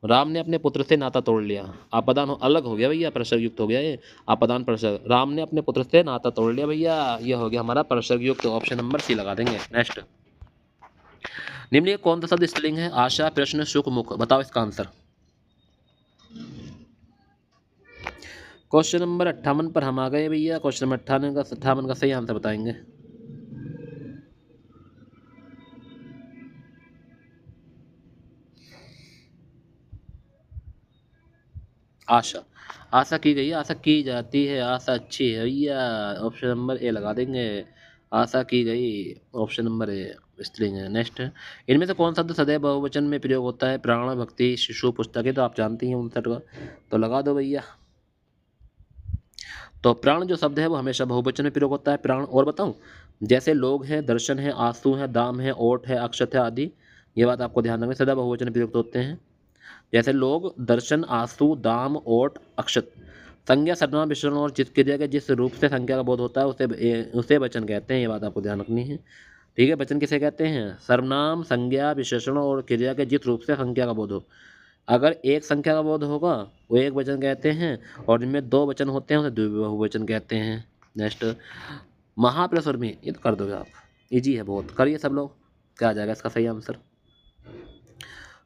राम ने अपने पुत्र से नाता तोड़ लिया। अपादान अलग हो गया भैया, प्रसर्ग युक्त हो गया ये, अपादान प्रसर्ग। राम ने अपने पुत्र से नाता तोड़ लिया भैया, ये हो गया हमारा प्रसर्ग युक्त, ऑप्शन नंबर सी लगा देंगे। नेक्स्ट, निम्नलिखित कौन सा शब्द स्त्रीलिंग है? आशा, प्रश्न, सुख, मुख। बताओ इसका आंसर। क्वेश्चन नंबर 58 पर हम आ गए भैया। क्वेश्चन नंबर 58 का सही आंसर बताएंगे। आशा, आशा की गई है, आशा की जाती है, आशा अच्छी है भैया, ऑप्शन नंबर ए लगा देंगे। आशा की गई, ऑप्शन नंबर ए स्त्रीलिंग है। नेक्स्ट, इनमें से कौन सा शब्द सदैव बहुवचन में प्रयोग होता है? प्राण, भक्ति, शिशु, पुस्तकें, तो आप जानती हैं 59 का, तो लगा दो भैया। तो प्राण जो शब्द है वो हमेशा बहुवचन में प्रयोग होता है, प्राण। और बताऊं, जैसे लोग हैं, दर्शन है, आंसू है, दाम है, ओट है, अक्षत है आदि, ये बात आपको ध्यान रखनी, सदा बहुवचन में प्रयुक्त होते हैं। जैसे लोग, दर्शन, आंसू, दाम, ओट, अक्षत। संज्ञा, सर्वनाम, विशेषण और जिस क्रिया के जिस रूप से संज्ञा का बोध होता है उसे वचन कहते हैं, ये बात आपको ध्यान रखनी है। ठीक है, वचन किसे कहते हैं? सर्वनाम, संज्ञा, विशेषण और क्रिया के जिस रूप से संज्ञा का बोध हो। अगर एक संख्या का बोध होगा वो एक वचन कहते हैं, और जिनमें दो वचन होते हैं उसे बहुवचन कहते हैं। नेक्स्ट, महा प्लस उर्मी, ये तो कर दोगे आप, इजी है बहुत, करिए सब लोग। क्या आ जाएगा इसका सही आंसर?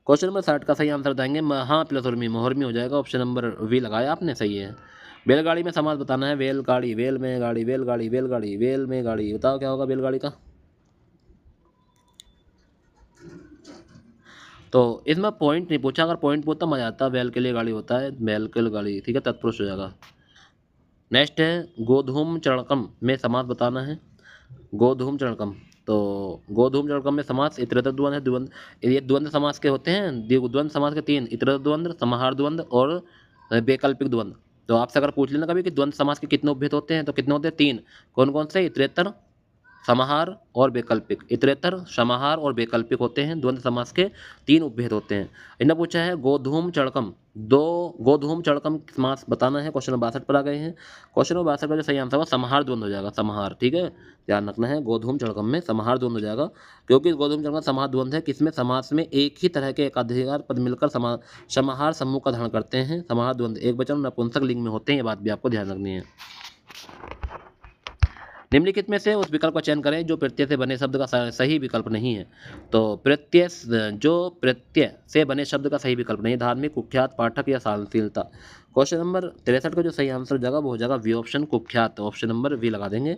क्वेश्चन नंबर 60 का सही आंसर बताएंगे, महा प्लस उर्मी, मोहर्मी हो जाएगा, ऑप्शन नंबर वी लगाया आपने, सही है। बैलगाड़ी में समास बताना है, वेलगाड़ी, वेल में गाड़ी, वेलगाड़ी, वेलगाड़ी, वेल में गाड़ी, बताओ क्या होगा बैलगाड़ी का? तो इसमें पॉइंट नहीं पूछा, अगर पॉइंट पूछता मजा आता, बैल के लिए गाड़ी होता है, बैल के लिए गाड़ी, ठीक है, तत्पुरुष हो जाएगा। नेक्स्ट है, गोधूम चरणकम में समास बताना है, गोधूम चरणकम। तो गोधूम चरणकम में समास इतरेतर द्वंद्व है, द्वंद्व, ये द्वंद्व समास के होते हैं, द्वंद्व समास के तीन, इतरेतर द्वंद्व, समाहार द्वंद्व और वैकल्पिक द्वंद्व। तो आपसे अगर पूछ लेना कभी कि द्वंद्व समास के कितने उपभेद होते हैं, तो कितने होते हैं? तीन। कौन कौन से? इतरेतर, समाहार और वैकल्पिक। इतरेतर, समाहार और वैकल्पिक होते हैं द्वंद्व समास के, तीन उपभेद होते हैं। इन्हें पूछा है गोधूम चढ़कम, दो गोधूम चढ़कम समास बताना है, क्वेश्चन नंबर 62 पर आ गए हैं। क्वेश्चन नंबर 62 का जो सही आंसर होगा समाहार द्वंद्व हो जाएगा, समाहार। ठीक है, ध्यान रखना है, गोधूम चढ़कम में समाहार द्वंद्व हो जाएगा, क्योंकि गोधूम चढ़कम समाहार द्वंद्व है, किसमें? समास में एक ही तरह के एकाधिकार पद मिलकर समाहार समूह का धारण करते हैं। समाहार द्वंद्व एक वचन नपुंसक लिंग में होते हैं, ये बात भी आपको ध्यान रखनी है। निम्नलिखित में से उस विकल्प का चयन करें जो प्रत्यय से बने शब्द का सही विकल्प नहीं है। तो प्रत्यय से बने शब्द का सही विकल्प नहीं है, धार्मिक, कुख्यात, पाठक या सहनशीलता। क्वेश्चन नंबर 63 का जो सही आंसर हो जाएगा वो हो जाएगा वी ऑप्शन, कुख्यात, ऑप्शन नंबर वी लगा देंगे,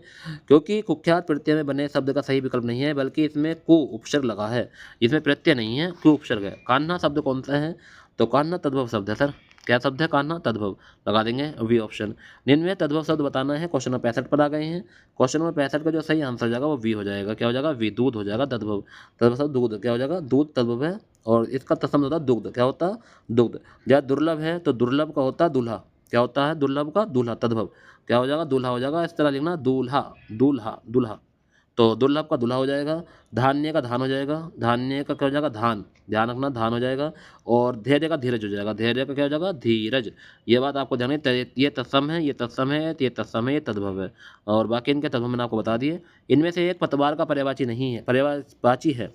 क्योंकि कुख्यात प्रत्यय में बने शब्द का सही विकल्प नहीं है, बल्कि इसमें कु उपसर्ग लगा है, इसमें प्रत्यय नहीं है, कु उपसर्ग है। कान्हा शब्द कौन सा है? तो कान्हा तद्भव शब्द है सर, क्या शब्द है? कान्हा तद्भव, लगा देंगे वी ऑप्शन। निम्न में तद्भव शब्द बताना है, क्वेश्चन नंबर 65 पर आ गए हैं। क्वेश्चन नंबर 65 का जो सही आंसर हो जाएगा वो वी हो जाएगा, क्या हो जाएगा? वी, दूध हो जाएगा, तद्भव, तद्भव शब्द दूध, क्या हो जाएगा? दूध तद्भव है, और इसका तत्सम होता है दुग्ध, क्या होता है? दुग्ध। जब दुर्लभ है तो दुर्लभ का होता है दूल्हा, क्या होता है? दुर्लभ का दूल्हा, तद्भव, क्या हो जाएगा? दूल्हा हो जाएगा, इस तरह लिखना, दूल्हा, दूल्हा, दूल्हा। तो दुर्लभ का दूल्हा हो जाएगा, धान्य का धान हो जाएगा, धान्य का क्या हो जाएगा? धान, ध्यान रखना, धान हो जाएगा, और धैर्य का धीरज हो जाएगा, धैर्य का क्या हो जाएगा? धीरज। ये बात आपको ध्यान है, ये तत्सम है, ये तत्सम है, ये तत्सम है, ये तद्भव है, और बाकी इनके तद्भव मैंने आपको बता दिए। इनमें से एक पतवार का पर्यायवाची नहीं है, पर्यायवाची है।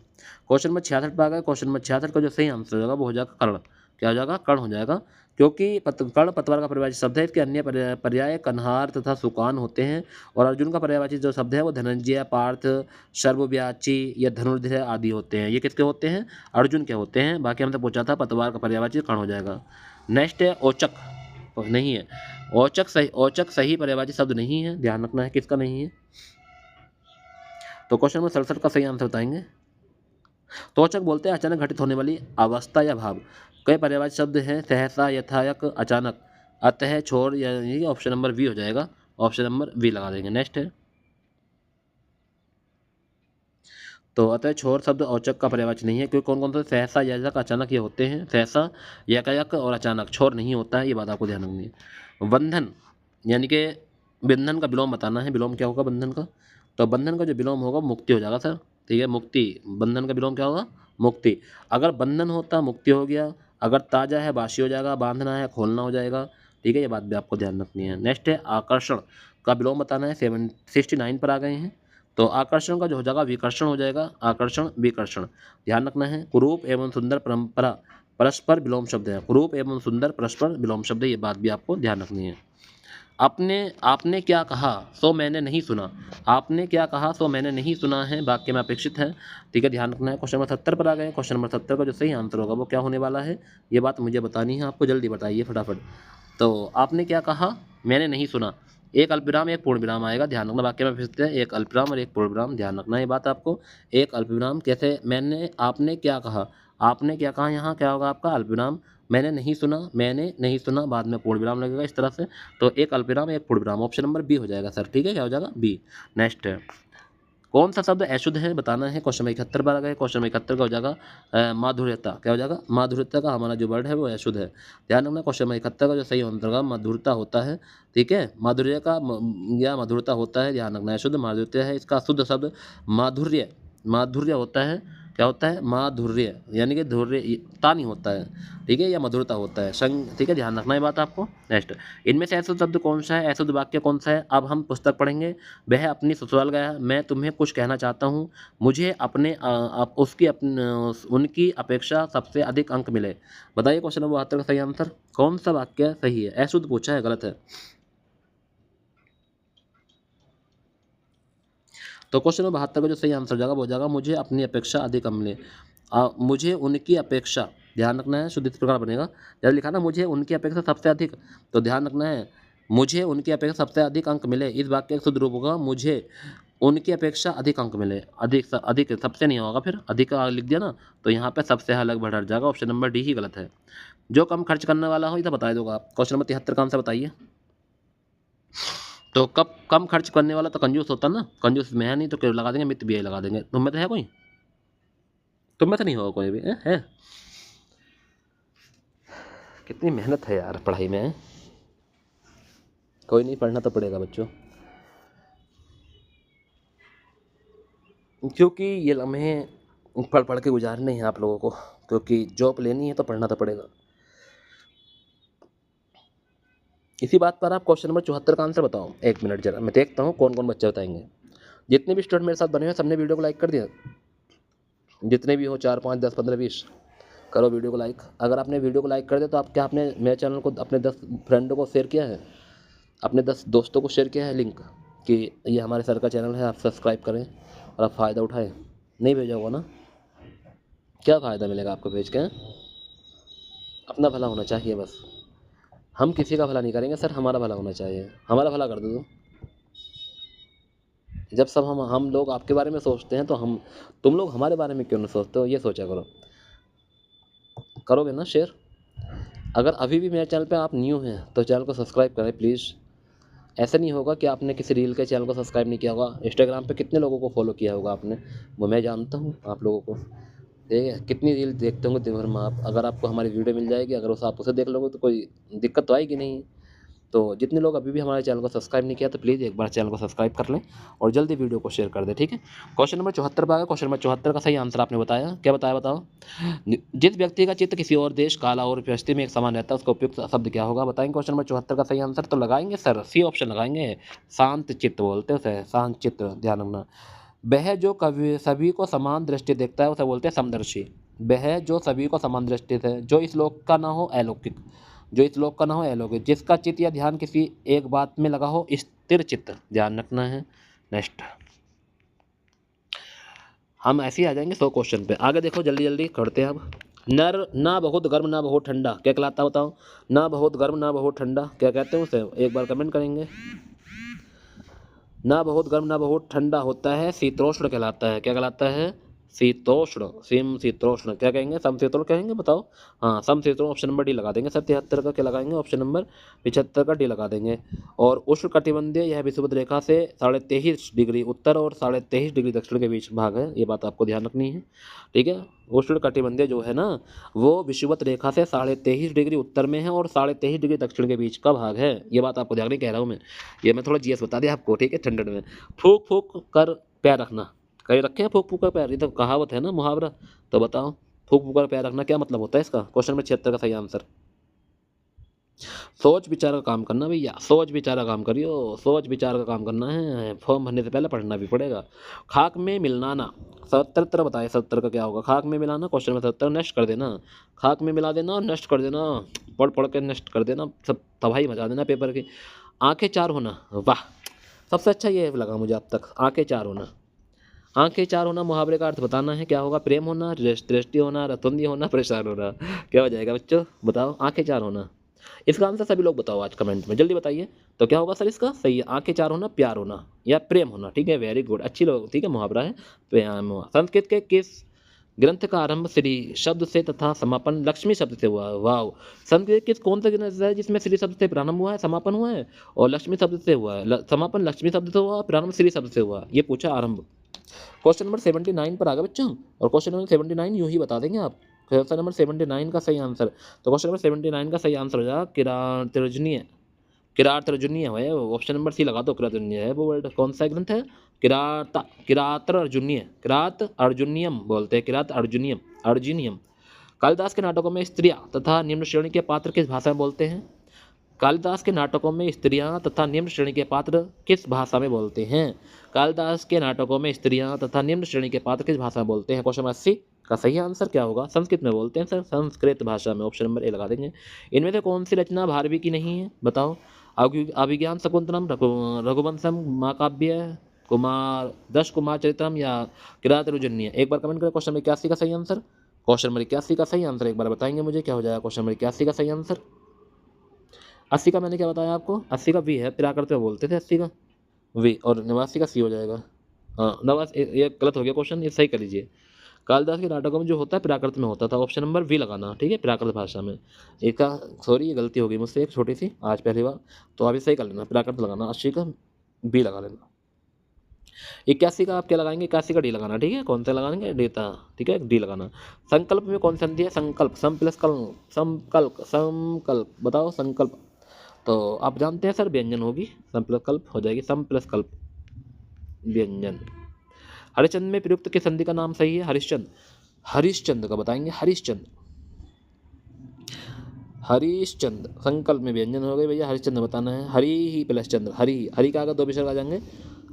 क्वेश्चन नंबर 66 पर आ गया। क्वेश्चन नंबर 66 का जो सही आंसर होगा वो हो जाएगा कर्ण, क्या हो जाएगा? कर्ण हो जाएगा, क्योंकि कर्ण पतवार का पर्यायवाची शब्द है, इसके अन्य पर्याय कन्हार तथा सुकान होते हैं, और अर्जुन का पर्यायवाची जो शब्द है वो धनंजय, पार्थ, सर्वव्याची या धनुर्धर आदि होते हैं। ये किसके होते हैं? अर्जुन के होते हैं। बाकी हमसे पूछा था पतवार का पर्यायवाची कर्ण हो जाएगा। नेक्स्ट है औचक, नहीं है, औचक सही पर्यायवाची शब्द नहीं है, ध्यान रखना है किसका नहीं है। तो क्वेश्चन नंबर 67 का सही आंसर बताएंगे। तो औचक बोलते हैं अचानक घटित होने वाली अवस्था या भाव। कई पर्यायवाची शब्द हैं, सहसा, यथायक, अचानक, अतः, छोड़, यानी ऑप्शन नंबर वी हो जाएगा, ऑप्शन नंबर वी लगा देंगे। नेक्स्ट है, तो अतः छोर शब्द औचक का पर्यायवाची नहीं है, क्योंकि कौन कौन से? सहसा, यथायक, अचानक ये होते हैं, सहसा, यथायक और अचानक, छोर नहीं होता है, ये बात आपको ध्यान रखनी है। बंधन यानी कि बंधन का विलोम बताना है। विलोम क्या होगा बंधन का? तो बंधन का जो विलोम होगा मुक्ति हो जाएगा सर। ठीक है, मुक्ति। बंधन का विलोम क्या होगा? मुक्ति। अगर बंधन होता मुक्ति हो गया, अगर ताजा है बाशी हो जाएगा, बांधना है खोलना हो जाएगा। ठीक है, ये बात भी आपको ध्यान रखनी है। नेक्स्ट है आकर्षण का विलोम बताना है। 69 पर आ गए हैं। तो आकर्षण का जो हो जाएगा विकर्षण हो जाएगा। आकर्षण विकर्षण ध्यान रखना है। कुरूप एवं सुंदर परंपरा परस्पर विलोम शब्द है। कुरूप एवं सुंदर परस्पर विलोम शब्द है, ये बात भी आपको ध्यान रखनी है। आपने आपने क्या कहा सो मैंने नहीं सुना। आपने क्या कहा सो मैंने नहीं सुना है वाक्य में अपेक्षित है। ठीक है, ध्यान रखना है। क्वेश्चन नंबर 70 पर आ गए। क्वेश्चन नंबर 70 का जो सही आंसर होगा वो क्या होने वाला है, ये बात मुझे बतानी है आपको। जल्दी बताइए फटाफट। तो आपने क्या कहा, मैंने नहीं सुना। एक अल्पविराम एक पूर्ण विराम आएगा, ध्यान रखना। वाक्य में अपेक्षित है एक अल्पविराम और एक पूर्ण विराम, ध्यान रखना ये बात आपको। एक अल्पविराम कैसे, मैंने आपने क्या कहा, आपने क्या कहा, यहाँ क्या होगा आपका अल्पविराम। मैंने नहीं सुना, मैंने नहीं सुना, बाद में पूर्ण विराम लगेगा इस तरह से। तो एक अल्पविराम एक पूर्ण विराम, ऑप्शन नंबर बी हो जाएगा सर। ठीक है, क्या हो जाएगा? बी। नेक्स्ट है कौन सा शब्द अशुद्ध है बताना है। क्वेश्चन नंबर 71 पर आ गए। क्वेश्चन नंबर 71 का हो जाएगा माधुर्यता। क्या हो जाएगा? माधुर्यता का हमारा जो वर्ड है वो अशुद्ध है, ध्यान रखना। क्वेश्चन नंबर 71 का जो सही आंसर होगा मधुरता होता है। ठीक है, माधुर्य का या मधुरता होता है, ध्यान रखना। अशुद्ध माधुर्य है, इसका शुद्ध शब्द माधुर्य। माधुर्य होता है, क्या होता है? माधुर्य, यानी कि धुर्य ता नहीं होता है। ठीक है, या मधुरता होता है संग। ठीक है, ध्यान रखना ये बात आपको। नेक्स्ट, इनमें से अशुद्ध शब्द कौन सा है, अशुद्ध वाक्य कौन सा है? अब हम पुस्तक पढ़ेंगे। वह अपनी ससुराल गया, मैं तुम्हें कुछ कहना चाहता हूँ, मुझे अपने उसकी उनकी अपेक्षा सबसे अधिक अंक मिले। बताइए क्वेश्चन नंबर 72 का सही आंसर कौन सा वाक्य सही है? अशुद्ध पूछा है, गलत है। तो क्वेश्चन नंबर 72 का जो सही आंसर जाएगा वो हो जाएगा मुझे अपनी अपेक्षा अधिक मिले। मुझे उनकी अपेक्षा, ध्यान रखना है, शुद्ध इस प्रकार बनेगा। जैसे लिखा ना मुझे उनकी अपेक्षा सबसे अधिक, तो ध्यान रखना है मुझे उनकी अपेक्षा सबसे अधिक अंक मिले। इस वाक्य का शुद्ध रूप होगा मुझे उनकी अपेक्षा अधिक अंक मिले। अधिक अधिक सबसे नहीं होगा, फिर अधिक का लिख दिया ना तो यहाँ पे सबसे अलग बढ़ हट जाएगा। ऑप्शन नंबर डी ही गलत है। जो कम खर्च करने वाला हो इधर बता दोगा आप। क्वेश्चन नंबर 73 का आंसर बताइए। तो कब कम खर्च करने वाला तो कंजूस होता ना, कंजूस में है नहीं तो लगा देंगे मित्र भी लगा देंगे। तुम में तो है कोई? तुम में तो नहीं होगा कोई भी है? कितनी मेहनत है यार पढ़ाई में। कोई नहीं, पढ़ना तो पड़ेगा बच्चों, क्योंकि ये लम्हे पढ़ पढ़ के गुजारने हैं आप लोगों को, क्योंकि जॉब लेनी है तो पढ़ना तो पड़ेगा। इसी बात पर आप क्वेश्चन नंबर 74 का आंसर बताओ। एक मिनट जरा मैं देखता हूँ कौन कौन बच्चे बताएंगे। जितने भी स्टूडेंट मेरे साथ बने हुए सबने वीडियो को लाइक कर दिया, जितने भी हो 4 5 10 15 20 करो वीडियो को लाइक। अगर आपने वीडियो को लाइक कर दिया तो आप क्या आपने मेरे चैनल को अपने 10 फ्रेंडों को शेयर किया है, अपने 10 दोस्तों को शेयर किया है लिंक कि ये हमारे सर का चैनल है, आप सब्सक्राइब करें और आप फ़ायदा उठाएं? नहीं भेजा होगा ना? क्या फ़ायदा मिलेगा आपको भेज के? अपना भला होना चाहिए बस। हम किसी का भला नहीं करेंगे सर, हमारा भला होना चाहिए। हमारा भला कर दो। जब सब हम लोग आपके बारे में सोचते हैं तो हम तुम लोग हमारे बारे में क्यों नहीं सोचते हो, ये सोचा करो। करोगे ना शेयर? अगर अभी भी मेरे चैनल पे आप न्यू हैं तो चैनल को सब्सक्राइब करें प्लीज़। ऐसा नहीं होगा कि आपने किसी रील के चैनल को सब्सक्राइब नहीं किया होगा। इंस्टाग्राम पे कितने लोगों को फॉलो किया होगा आपने, वो मैं जानता हूँ आप लोगों को। ठीक है, कितनी रील देखते होंगे दिन भर में आप। अगर आपको हमारी वीडियो मिल जाएगी, अगर उस आप उसे देख लोगे तो कोई दिक्कत तो आएगी नहीं। तो जितने लोग अभी भी हमारे चैनल को सब्सक्राइब नहीं किया तो प्लीज़ एक बार चैनल को सब्सक्राइब कर लें और जल्दी वीडियो को शेयर कर दें। ठीक है, क्वेश्चन नंबर 74 पर आ गया। क्वेश्चन नंबर 74 का सही आंसर आपने बताया, क्या बताया बताओ। जिस व्यक्ति का चित्त किसी और देश काला और परिस्थिति में एक समान रहता है उसका उपयुक्त शब्द क्या होगा? बताएंगे क्वेश्चन नंबर 74 का सही आंसर तो लगाएंगे सर, सी ऑप्शन लगाएंगे। शांत चित्त बोलते हैं उसे, शांत चित्त, ध्यान रखना। वह जो कभी सभी को समान दृष्टि देखता है उसे बोलते हैं समदर्शी। वह जो सभी को समान दृष्टि से, जो इस लोक का ना हो अलौकिक, जो इस लोक का ना हो अलौकिक, जिसका चित्त या ध्यान किसी एक बात में लगा हो स्थिर चित्त, ध्यान रखना है। नेक्स्ट हम ऐसे ही आ जाएंगे 100 क्वेश्चन पे। आगे देखो जल्दी जल्दी करते हैं अब। नर ना बहुत गर्म ना बहुत ठंडा क्या कहलाता बताओ? ना बहुत गर्म ना बहुत ठंडा क्या कहते हैं उसे? एक बार कमेंट करेंगे। ना बहुत गर्म ना बहुत ठंडा होता है शीतोष्ण कहलाता है। क्या कहलाता है? शीतोष्ण, समशीतोष्ण क्या कहेंगे? समशीतोष्ण कहेंगे, बताओ। हाँ, समशीतोष्ण ऑप्शन नंबर डी लगा देंगे सर। 73 का क्या लगाएंगे? ऑप्शन नंबर 75 का डी लगा देंगे। और उष्णकटिबंधीय यह विषुवत रेखा से 23.5 डिग्री उत्तर और 23.5 डिग्री दक्षिण के बीच भाग है, ये बात आपको ध्यान रखनी है, ठीक है। उष्णकटिबंधीय जो है ना, वो विषुवत रेखा से 23.5 डिग्री उत्तर में है और 23.5 डिग्री दक्षिण के बीच का भाग है, ये बात आपको ध्यान नहीं कह रहा हूँ मैं, ये मैं थोड़ा जीएस बता दिया आपको, ठीक है, ठंडन में। फूक फूक कर पैर रखना, कहीं रखे हैं फूक फूक कर पैर? ये तो कहावत है ना, मुहावरा। तो बताओ, फूक फूक कर पैर रखना क्या मतलब होता है इसका? क्वेश्चन नंबर 76 का सही आंसर। सोच विचार का काम करना भैया, सोच विचार का काम करियो, सोच विचार का काम करना है, फॉर्म भरने से पहले पढ़ना भी पड़ेगा। खाक में मिलाना, 77 बताए, 70 का क्या होगा? खाक में मिलाना, क्वेश्चन नंबर 70 नष्ट कर देना, खाक में मिला देना और नष्ट कर देना, पढ़ पढ़ के नष्ट कर देना, सब तबाही मचा देना पेपर की। आंखें चार होना, वाह, सबसे अच्छा ये लगा मुझे अब तक, आंखें चार होना। आंखें चार होना मुहावरे का अर्थ बताना है, क्या होगा? प्रेम होना, दृष्टि होना, रतुंधी होना, परेशान होना। क्या हो जाएगा बच्चों, बताओ? आंखें चार होना। इसका आंसर सभी लोग बताओ आज कमेंट में, जल्दी बताइए। तो क्या होगा सर इसका? सही है, आंखें चार होना, प्यार होना या प्रेम होना, ठीक है, वेरी गुड, अच्छी लोग, ठीक है, मुहावरा है। संस्कृत के किस ग्रंथ का आरंभ श्री शब्द से तथा समापन लक्ष्मी शब्द से हुआ? वाह, संस्कृत किस कौन सा ग्रंथ है जिसमें श्री शब्द से प्रारंभ हुआ है, समापन हुआ है और लक्ष्मी शब्द से हुआ है? समापन लक्ष्मी शब्द से हुआ, प्रारंभ श्री शब्द से हुआ, ये पूछा आरंभ। क्वेश्चन नंबर 79 पर आ गए बच्चों, और क्वेश्चन नंबर 79 यूं ही बता देंगे आप। क्वेश्चन नंबर 79 का सही आंसर, तो क्वेश्चन नंबर 79 का सही आंसर हो जाएगा किरातर्जुनीय, किरातर्जुनीय है, ऑप्शन नंबर सी लगा दो, किरातर्जुनीय है वो वर्ड, कौन सा ग्रंथ है? किरातर्जुनीय, किरात अर्जुनियम बोलते हैं, किरात अर्जुनियम, अर्जुनियम। कालिदास के नाटकों में स्त्रियां तथा निम्न श्रेणी के पात्र किस भाषा में बोलते हैं? कालिदास के नाटकों में स्त्रियां तथा निम्न श्रेणी के पात्र किस भाषा में बोलते हैं? कालिदास के नाटकों में स्त्रियां तथा निम्न श्रेणी के पात्र किस भाषा में बोलते हैं? क्वेश्चन 80 का सही आंसर क्या होगा? संस्कृत में बोलते हैं सर, संस्कृत भाषा में, ऑप्शन नंबर ए लगा देंगे। इनमें से कौन सी रचना भारवी की नहीं है, बताओ? अभिज्ञान शकुंतलम, रघुवंशम, महाकाव्य, कुमार दश कुमार चरित्रम या किरातर्जुनीय? एक बार कमेंट करें क्वेश्चन नंबर 81 का सही आंसर। क्वेश्चन नंबर 81 का सही आंसर एक बार बताएंगे मुझे, क्या हो जाएगा क्वेश्चन नंबर 81 का सही आंसर? 80 का मैंने क्या बताया आपको? 80 का वी है, प्राकृत में बोलते थे 80 का वी, और 89 का सी हो जाएगा। हाँ, 89, ये गलत हो गया क्वेश्चन, ये सही कर लीजिए। कालिदास के नाटकों में जो होता है प्राकृत में होता था, ऑप्शन नंबर वी लगाना, ठीक है, प्राकृत भाषा में। एक का सॉरी, ये गलती हो गई मुझसे, एक छोटी सी आज पहली बार, तो अभी सही कर लेना, प्राकृत लगाना, 80 का बी लगा लेना। 81 का आप क्या लगाएंगे? 81 का डी लगाना, ठीक है, कौन सा लगाएंगे? डेटा, ठीक है, डी लगाना। संकल्प में कौन संधि है? संकल्प, सम प्लस कल्प, संकल्प, संकल्प, बताओ संकल्प। तो आप जानते हैं सर, व्यंजन होगी, सम प्लस कल्प हो जाएगी, सम प्लस कल्प, व्यंजन। हरिश्चंद्र में प्रयुक्त के संधि का नाम सही है? हरिश्चंद्र, हरिश्चंद्र का बताएंगे, हरिश्चंद्र, हरिश्चंद्र। संकल्प में व्यंजन हो गए भैया, हरिश्चंद्र बताना है, हरि ही प्लस चंद्र, हरि, हरि का अगर दो विसर्ग आ जाएंगे,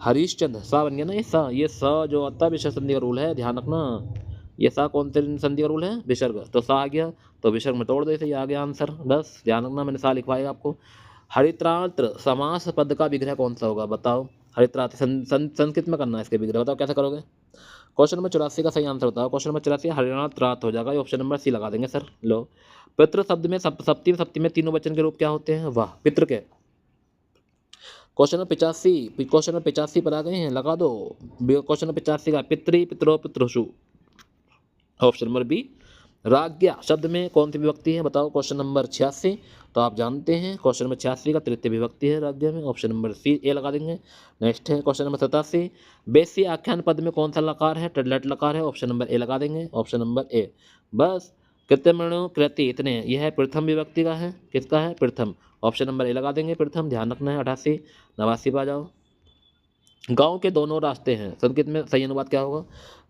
हरिश्चंद्र, सा बन गया ना, ये सा जो आता है विसर्ग संधि का रूल है, ध्यान रखना। ये सा कौन से संधि का रूल है? विसर्ग, तो सा आ गया, तो विसर्ग में तोड़ दे, ये आ गया आंसर, बस ध्यान रखना, मैंने सा लिखवाएगा आपको। हरित्रात्र समास पद का विग्रह कौन सा होगा, बताओ? हरित्रात्र संस्कृत में करना है इसके विग्रह, बताओ कैसे करोगे? क्वेश्चन नंबर 84 का सही आंसर बताओ। क्वेश्चन नंबर 84 हरिणात्रात हो जाएगा, ऑप्शन नंबर सी लगा देंगे सर। लो, पितृ शब्द में सप्तमी सप्तमी में तीनों वचन के रूप क्या होते हैं? वाह, पितृ के। क्वेश्चन नंबर 85, क्वेश्चन नंबर 85 पर आ गए हैं, लगा दो। क्वेश्चन नंबर 85 का पितृ पितरो पितृषु, ऑप्शन नंबर बी। राज्ञा शब्द में कौन सी विभक्ति है, बताओ? क्वेश्चन नंबर 86, तो आप जानते हैं क्वेश्चन नंबर 86 का तृतीय विभक्ति है राज्ञा में, ऑप्शन नंबर सी ए लगा देंगे। नेक्स्ट है क्वेश्चन नंबर 87, बेसी आख्यान पद में कौन सा लकार है? लट लकार है, ऑप्शन नंबर ए लगा देंगे, ऑप्शन नंबर ए। बस, कृत्यमणु कृति इतने, यह है प्रथम विभक्ति का है, किसका है? प्रथम, ऑप्शन नंबर ए लगा देंगे, प्रथम, ध्यान रखना है। 88, 89 पर आ जाओ। गांव के दोनों रास्ते हैं, संस्कृत में सही अनुवाद क्या होगा?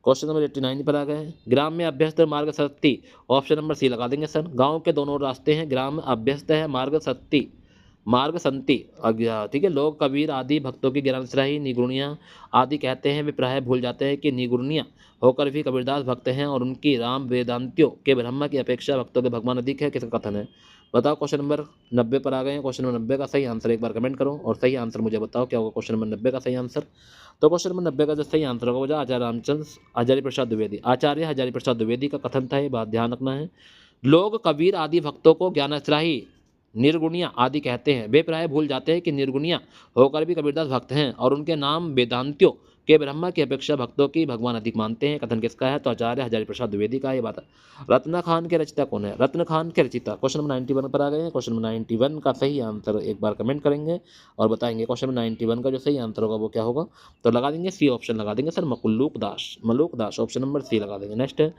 क्वेश्चन नंबर 89 पर आ गए। ग्राम में अभ्यस्त मार्ग सत्ती, ऑप्शन नंबर सी लगा देंगे सर। गांव के दोनों रास्ते हैं, ग्राम अभ्यस्त है, मार्ग सत्ती, मार्ग संति, ठीक है। लोग कबीर आदि भक्तों की ज्ञानश्राही निगुणियाँ आदि कहते हैं, वे प्राय भूल जाते हैं कि निगुणियाँ होकर भी कबीरदास भक्त हैं और उनकी राम वेदांतियों के ब्रह्म की अपेक्षा भक्तों के भगवान अधिक है, किसका कथन है? बताओ। क्वेश्चन नंबर 90 पर आ गए हैं। क्वेश्चन नंबर 90 का सही आंसर एक बार कमेंट करो और सही आंसर मुझे बताओ क्या होगा क्वेश्चन नंबर 90 का सही आंसर। तो क्वेश्चन नंबर 90 का जो सही आंसर होगा वो आचार्य रामचंद्र हजारी प्रसाद द्विवेदी, आचार्य हजारी प्रसाद द्विवेदी का कथन था, ये बात ध्यान रखना है। लोग कबीर आदि भक्तों को ज्ञानश्राही निर्गुणिया आदि कहते हैं, वे प्राय भूल जाते हैं कि निर्गुणिया होकर भी कबीरदास भक्त हैं और उनके नाम वेदांतियों कि ब्रह्मा की अपेक्षा भक्तों की भगवान अधिक मानते हैं, कथन किसका है? तो आचार्य हजारी प्रसाद द्विवेदी का ये बात है। रत्न खान के रचिता कौन है? रत्न खान के रचिता, क्वेश्चन नंबर 91 पर आ गए हैं। क्वेश्चन नंबर 91 का सही आंसर एक बार कमेंट करेंगे और बताएंगे क्वेश्चन नंबर 91 का जो सही आंसर होगा वो क्या होगा। तो लगा देंगे सी ऑप्शन लगा देंगे सर, मकुल्लूक दास, मलूक दास, ऑप्शन नंबर सी लगा देंगे। नेक्स्ट है,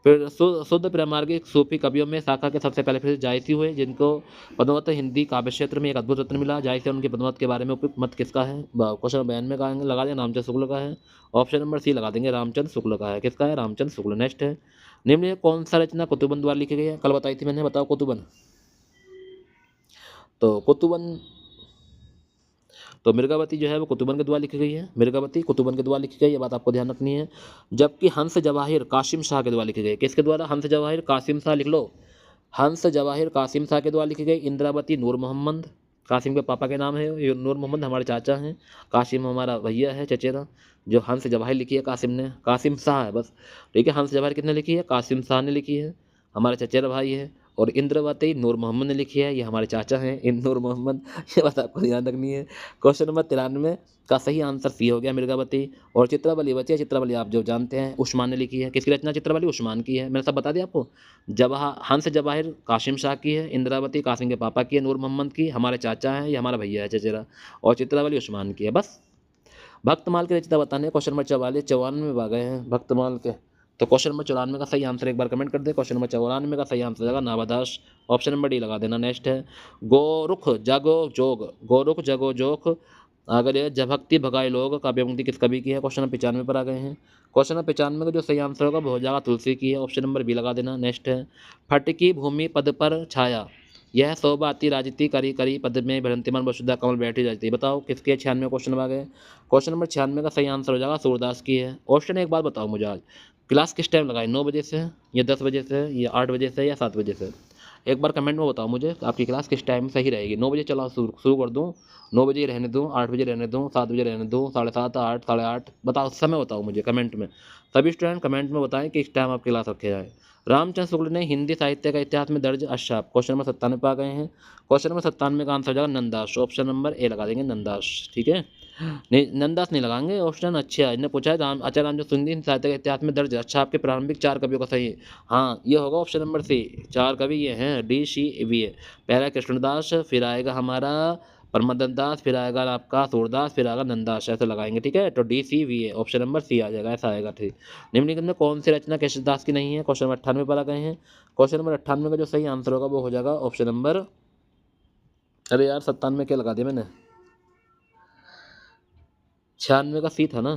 फिर शुद्ध प्रेमार्गिक सूफी कवियों में शाखा के सबसे पहले फिर जायसी हुए, जिनको पद्मावत हिंदी काव्य क्षेत्र में एक अद्भुत रत्न मिला। जायसी उनके पद्मावत के बारे में उपयुक्त मत किसका है? क्वेश्चन नंबर 92 में कहेंगे, लगा देंगे रामचंद्र शुक्ल का है। ऑप्शन नंबर सी लगा देंगे, रामचंद्र शुक्ल का है। किसका है? रामचंद्र शुक्ल। नेक्स्ट है, निम्न में कौन सा रचना कुतुबन द्वारा लिखी गई है? कल बताई थी मैंने, बताओ कुतुबन। तो कुतुबन, तो मृगावती जो है वो कुतुबन के द्वारा लिखी गई है, मृगावती कुतुबन के द्वारा लिखी गई, ये बात आपको ध्यान रखनी है। जबकि हंस जवाहिर कासिम शाह के द्वारा लिखी गई। किसके द्वारा? हंस जवाहिर कासिम शाह, लिख लो, हंस जवाहिर कासिम शाह के द्वारा लिखी गई। इंद्रावती नूर मोहम्मद, कासिम के पापा के नाम है, ये नूर मोहम्मद हमारे चाचा हैं, कासिम हमारा भैया है, चचेरा। जो हंस जवाहिर लिखी है कासिम ने, कासिम शाह है बस, ठीक है। हंस जवाहिर किसने लिखी है? कासिम शाह ने लिखी है, हमारे चचेरा भाई है। और इंद्रवती नूर मोहम्मद ने लिखी है, ये हमारे चाचा हैं, इन नूर मोहम्मद। ये बात आपको ध्यान रखनी है। क्वेश्चन नंबर 93 का सही आंसर सी हो गया, मृगावती। और चित्रावली बची है, चित्रावली आप जो जानते हैं उस्मान ने लिखी है। किसकी रचना? चित्रावली उस्मान की है, मैंने सब बता दिया आपको। हंस जवाहिर कासिम शाह की है, इंद्रावती कासिम के पापा की है, नूर मोहम्मद की हमारे चाचा हैं, ये हमारा भैया है चचेरा, और चित्रावली उस्मान की है। बस भक्तमाल के रचयिता बताने। क्वेश्चन नंबर 44 94 में आ गए हैं भक्तमाल के। तो क्वेश्चन नंबर 94 का सही आंसर एक बार कमेंट कर दे। क्वेश्चन नंबर 94 का सही आंसर जाएगा नावादास, ऑप्शन नंबर डी लगा देना। नेक्स्ट है, गोरुख जगो जोग, गोरुख जगो जोग, अगर ये जभक्ति भगाए लोग काव्य पंक्ति किस कवि की है? क्वेश्चन नंबर 95 पर आ गए हैं। क्वेश्चन नंबर 95 का जो सही आंसर होगा वो हो जाएगा तुलसी की है, ऑप्शन नंबर बी लगा देना। नेक्स्ट है, फटकी भूमि पद पर छाया, यह शोभाती राजती करी करी पद में भ्रंतिमान वसुधा कमल बैठी जाती। बताओ किसके? 96 क्वेश्चन में आ गए। क्वेश्चन नंबर 96 का सही आंसर हो जाएगा सूरदास की है। ऑप्शन एक बात बताओ मुझे, आज क्लास किस टाइम लगाए? 9 बजे से या 10 बजे से या 8 बजे से या 7 बजे से? एक बार कमेंट में बताओ मुझे आपकी क्लास किस टाइम सही रहेगी। 9 बजे चला शुरू कर दूँ, 9 बजे रहने दूँ, 8 बजे रहने दूँ, 7 बजे रहने दूँ, 7:30, 8, 8:30? बताओ समय, बताओ मुझे कमेंट में। सभी स्टूडेंट कमेंट में बताएं कि इस टाइम आपकी क्लास रखे जाए। रामचंद्र शुक्ल ने हिंदी साहित्य का इतिहास में दर्ज अशाप, क्वेश्चन नंबर 97 पे आ गए हैं। क्वेश्चन नंबर 97 का आंसर हो जाएगा नंदास, ऑप्शन नंबर ए लगा देंगे, नंदास। ठीक है, नहीं नंदास नहीं लगाएंगे, ऑप्शन अच्छा है। इन्हें पूछा है आचार्य रामचंद्र हिंदी साहित्य के इतिहास में दर्ज अच्छा आपके प्रारंभिक 4 कवियों का सही। हाँ, ये होगा ऑप्शन नंबर सी। 4 कवि ये हैं, डी सी वी ए। पहला कृष्णदास, फिर आएगा हमारा परमदत्त दास, फिर आएगा आपका सूरदास, फिर आएगा नंदास, ऐसे लगाएंगे। ठीक है, तो D C B A, option number C आ जाएगा, ऐसा आएगा। ठीक, निम्नलिखित में कौन सी रचना कृष्णदास की नहीं है? क्वेश्चन नंबर 98 पर आ गए हैं। क्वेश्चन नंबर 98 का जो सही आंसर होगा वो हो जाएगा ऑप्शन नंबर, अरे यार 97 क्या लगा दिया मैंने, 96 का सी था ना,